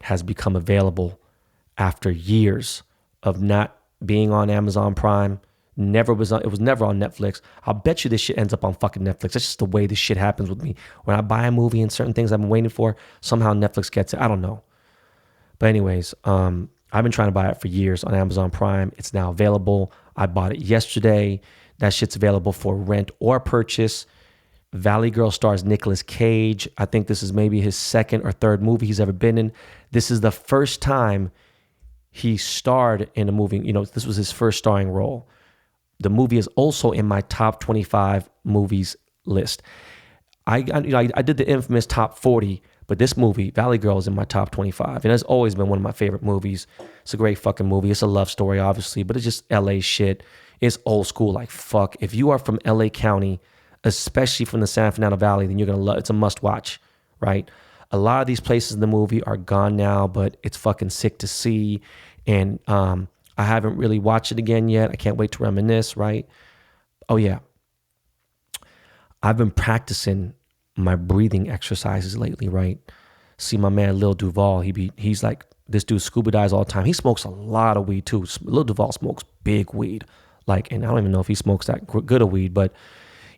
has become available after years of not being on Amazon Prime. It was never on Netflix. I'll bet you this shit ends up on fucking Netflix. That's just the way this shit happens with me. When I buy a movie and certain things I've been waiting for, somehow Netflix gets it. I don't know. But anyways, I've been trying to buy it for years on Amazon Prime. It's now available. I bought it yesterday. That shit's available for rent or purchase. Valley Girl stars Nicolas Cage. I think this is maybe his 2nd or 3rd movie he's ever been in. This is the first time he starred in a movie. This was his first starring role. The movie is also in my top 25 movies list. I did the infamous top 40, but this movie, Valley Girl, is in my top 25. And it's always been one of my favorite movies. It's a great fucking movie. It's a love story, obviously, but it's just LA shit. It's old school like fuck. If you are from LA County, especially from the San Fernando Valley, then you're going to love it. It's a must watch, right? A lot of these places in the movie are gone now, but it's fucking sick to see. And I haven't really watched it again yet. I can't wait to reminisce, right? Oh, yeah. I've been practicing my breathing exercises lately, right? See my man Lil Duval, he's like, this dude scuba dives all the time. He smokes a lot of weed too. Lil Duval smokes big weed. Like, and I don't even know if he smokes that good of weed, but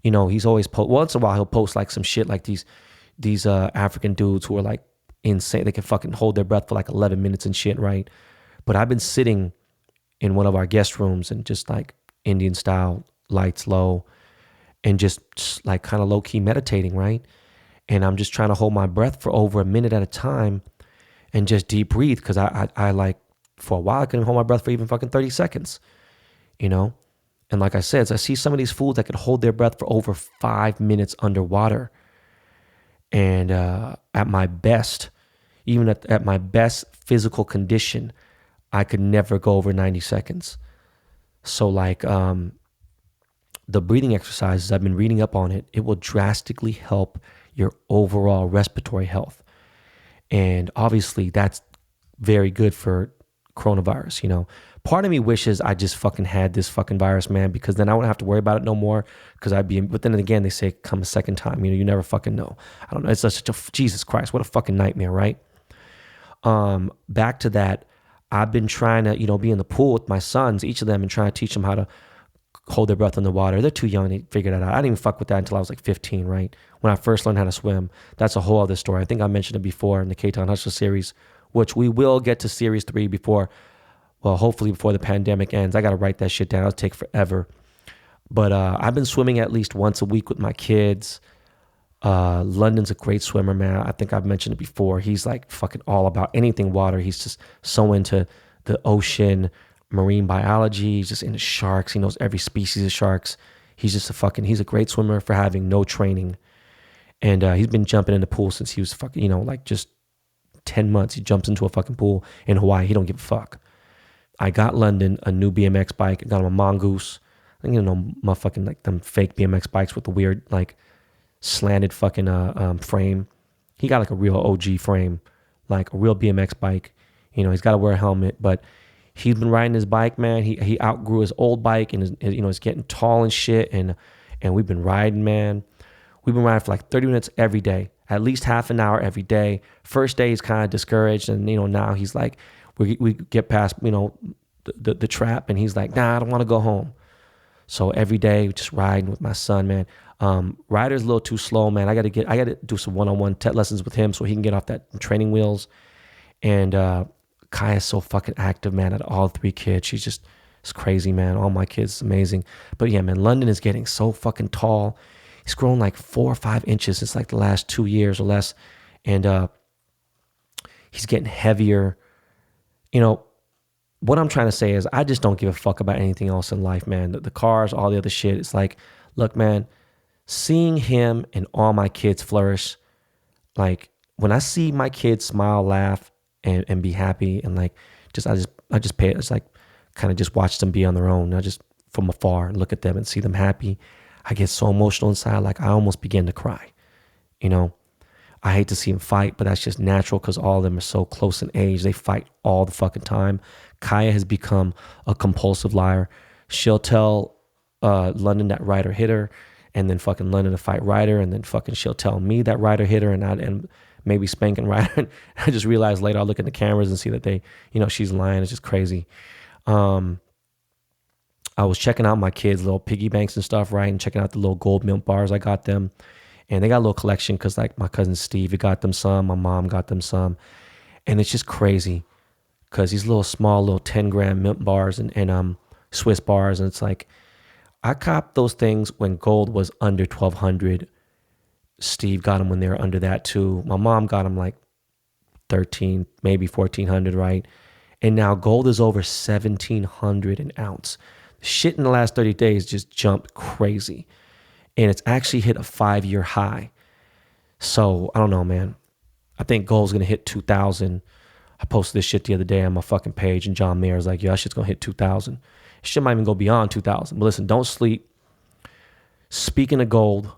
he's always once in a while he'll post like some shit like these African dudes who are like insane. They can fucking hold their breath for like 11 minutes and shit, right? But I've been sitting in one of our guest rooms and just like Indian style, lights low, and just like kind of low key meditating, right? And I'm just trying to hold my breath for over a minute at a time and just deep breathe. Cause I like, for a while, I couldn't hold my breath for even fucking 30 seconds, And like I said, I see some of these fools that could hold their breath for over 5 minutes underwater. And at my best, even at my best physical condition, I could never go over 90 seconds. So like the breathing exercises, I've been reading up on it. It will drastically help your overall respiratory health. And obviously that's very good for coronavirus, Part of me wishes I just fucking had this fucking virus, man, because then I wouldn't have to worry about it no more, because but then again, they say come a second time, you never fucking know. I don't know. It's such a, Jesus Christ, what a fucking nightmare, right? Back to that, I've been trying to, be in the pool with my sons, each of them, and trying to teach them how to hold their breath in the water. They're too young to figure that out. I didn't even fuck with that until I was like 15, right? When I first learned how to swim. That's a whole other story. I think I mentioned it before in the K-Town Hustler series, which we will get to series 3 hopefully before the pandemic ends. I got to write that shit down. It'll take forever. But I've been swimming at least once a week with my kids. London's a great swimmer, man. I think I've mentioned it before. He's like fucking all about anything water. He's just so into the ocean, marine biology. He's just into sharks. He knows every species of sharks. He's just he's a great swimmer for having no training. And he's been jumping in the pool since he was fucking, like just 10 months. He jumps into a fucking pool in Hawaii. He don't give a fuck. I got London a new BMX bike. I got him a Mongoose. I think, motherfucking like them fake BMX bikes with the weird like slanted fucking frame. He got like a real OG frame, like a real BMX bike. He's got to wear a helmet, but he's been riding his bike, man. He outgrew his old bike and he's getting tall and shit. And we've been riding, man. We've been riding for like 30 minutes every day, at least half an hour every day. First day he's kind of discouraged, and now he's like, we get past the trap, and he's like, nah, I don't want to go home. So every day just riding with my son, man. Ryder's a little too slow, man. I got to do some one-on-one lessons with him so he can get off that training wheels. And Kaya's so fucking active, man. At all three kids, it's crazy, man. All my kids, amazing. But yeah, man, London is getting so fucking tall. He's grown like 4 or 5 inches since like the last 2 years or less, and he's getting heavier. What I'm trying to say is I just don't give a fuck about anything else in life, man. The cars, all the other shit. It's like, look, man, seeing him and all my kids flourish, like when I see my kids smile, laugh, and be happy, and like I just pay it. It's like kind of just watch them be on their own. I just from afar look at them and see them happy. I get so emotional inside, like I almost begin to cry. I hate to see them fight, but that's just natural because all of them are so close in age. They fight all the fucking time. Kaya has become a compulsive liar. She'll tell London that Ryder hit her, and then fucking London to fight Ryder, and then fucking she'll tell me that Ryder hit her, and maybe spanking Ryder. I just realized later, I'll look at the cameras and see that she's lying. It's just crazy. I was checking out my kids' little piggy banks and stuff, right? And checking out the little gold mint bars I got them. And they got a little collection because like my cousin Steve, he got them some. My mom got them some. And it's just crazy because these little small, little 10-gram mint bars and Swiss bars. And it's like, I copped those things when gold was under 1,200. Steve got them when they were under that too. My mom got them like 13, maybe 1,400, right? And now gold is over 1,700 an ounce. Shit in the last 30 days just jumped crazy. And it's actually hit a 5-year high. So I don't know, man. I think gold's going to hit 2,000. I posted this shit the other day on my fucking page, and John Mayer's like, yeah, that shit's going to hit 2,000. Shit might even go beyond 2,000. But listen, don't sleep. Speaking of gold,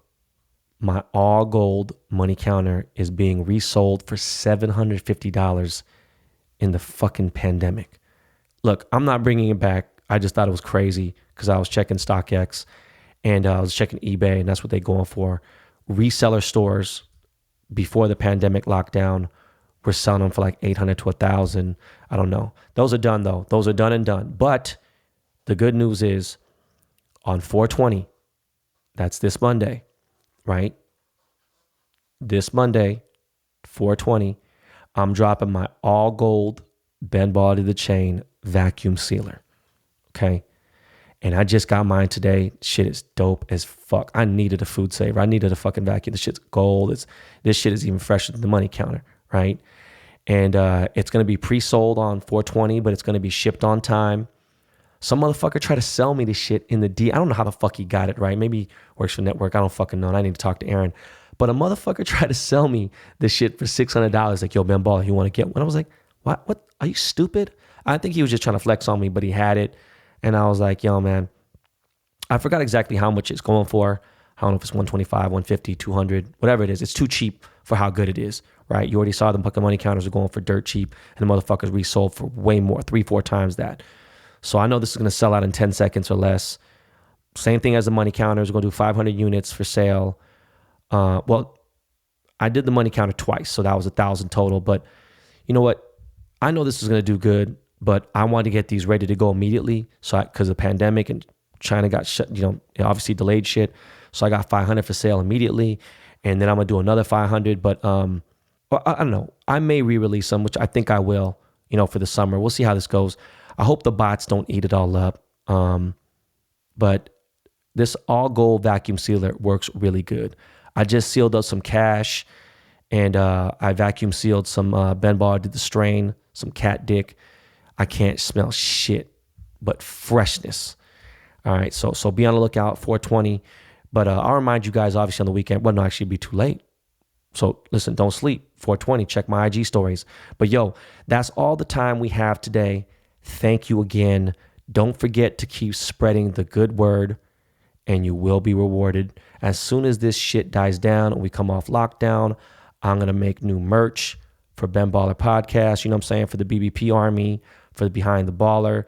my all gold money counter is being resold for $750 in the fucking pandemic. Look, I'm not bringing it back. I just thought it was crazy because I was checking StockX and I was checking eBay, and that's what they're going for. Reseller stores before the pandemic lockdown were selling them for like 800 to 1,000. I don't know. Those are done though. Those are done and done. But the good news is on 4/20, that's this Monday, right? This Monday, 4/20, I'm dropping my all gold bend ball to the chain vacuum sealer. Okay. And I just got mine today. Shit is dope as fuck. I needed a food saver. I needed a fucking vacuum. This shit's gold. This shit is even fresher than the money counter, right? And it's going to be pre-sold on 4/20, but it's going to be shipped on time. Some motherfucker tried to sell me this shit in the D. I don't know how the fuck he got it, right? Maybe he works for network. I don't fucking know. And I need to talk to Aaron. But a motherfucker tried to sell me this shit for $600. Like, yo, Ben Ball, you want to get one? I was like, what? Are you stupid? I think he was just trying to flex on me, but he had it. And I was like, yo, man, I forgot exactly how much it's going for. I don't know if it's 125, 150, 200, whatever it is. It's too cheap for how good it is, right? You already saw the fucking money counters are going for dirt cheap, and the motherfuckers resold for way more, 3-4 times that. So I know this is going to sell out in 10 seconds or less. Same thing as the money counters. We're going to do 500 units for sale. Well, I did the money counter twice, so that was 1,000 total. But you know what? I know this is going to do good, but I wanted to get these ready to go immediately. So because of the pandemic and China got shut, it obviously delayed shit. So I got 500 for sale immediately, and then I'm gonna do another 500. But well, I don't know. I may re-release them, which I think I will. For the summer. We'll see how this goes. I hope the bots don't eat it all up. But this all gold vacuum sealer works really good. I just sealed up some cash, and I vacuum sealed some Ben Bar, did the strain, some cat dick. I can't smell shit but freshness. All right, so be on the lookout, 4/20. But I'll remind you guys, obviously, on the weekend. Well, no, actually, it'd be too late. So listen, don't sleep. 420, check my IG stories. But yo, that's all the time we have today. Thank you again. Don't forget to keep spreading the good word, and you will be rewarded. As soon as this shit dies down and we come off lockdown, I'm going to make new merch for Ben Baller Podcast, you know what I'm saying, for the BBP Army, for the Behind the Baller.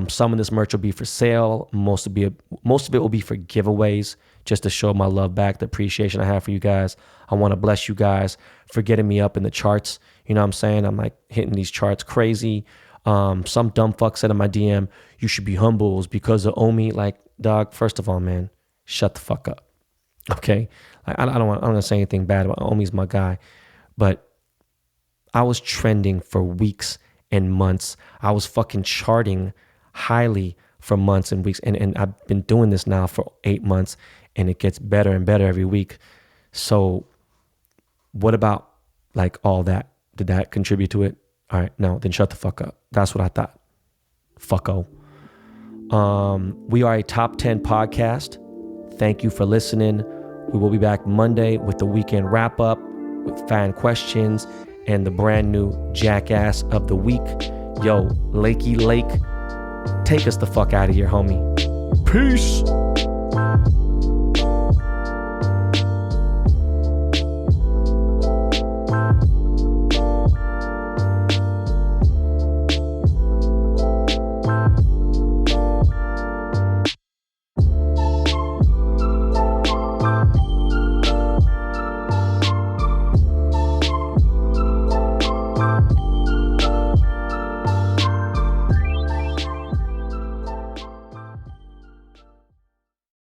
Some of this merch will be for sale. Most of it will be for giveaways, just to show my love back, the appreciation I have for you guys. I want to bless you guys for getting me up in the charts. You know what I'm saying? I'm like hitting these charts crazy. Some dumb fuck said in my DM, you should be humble because of Omi. Like, dog, first of all, man, shut the fuck up. Okay? Like, I don't want to say anything bad about Omi's my guy, but I was trending for weeks and months. I was fucking charting highly for months and weeks. And I've been doing this now for 8 months, and it gets better and better every week. So what about like all that? Did that contribute to it? All right, no, then shut the fuck up. That's what I thought. Fucko. We are a top 10 podcast. Thank you for listening. We will be back Monday with the weekend wrap up, with fan questions, and the brand new Jackass of the Week. Yo, Lakey Lake, take us the fuck out of here, homie. Peace.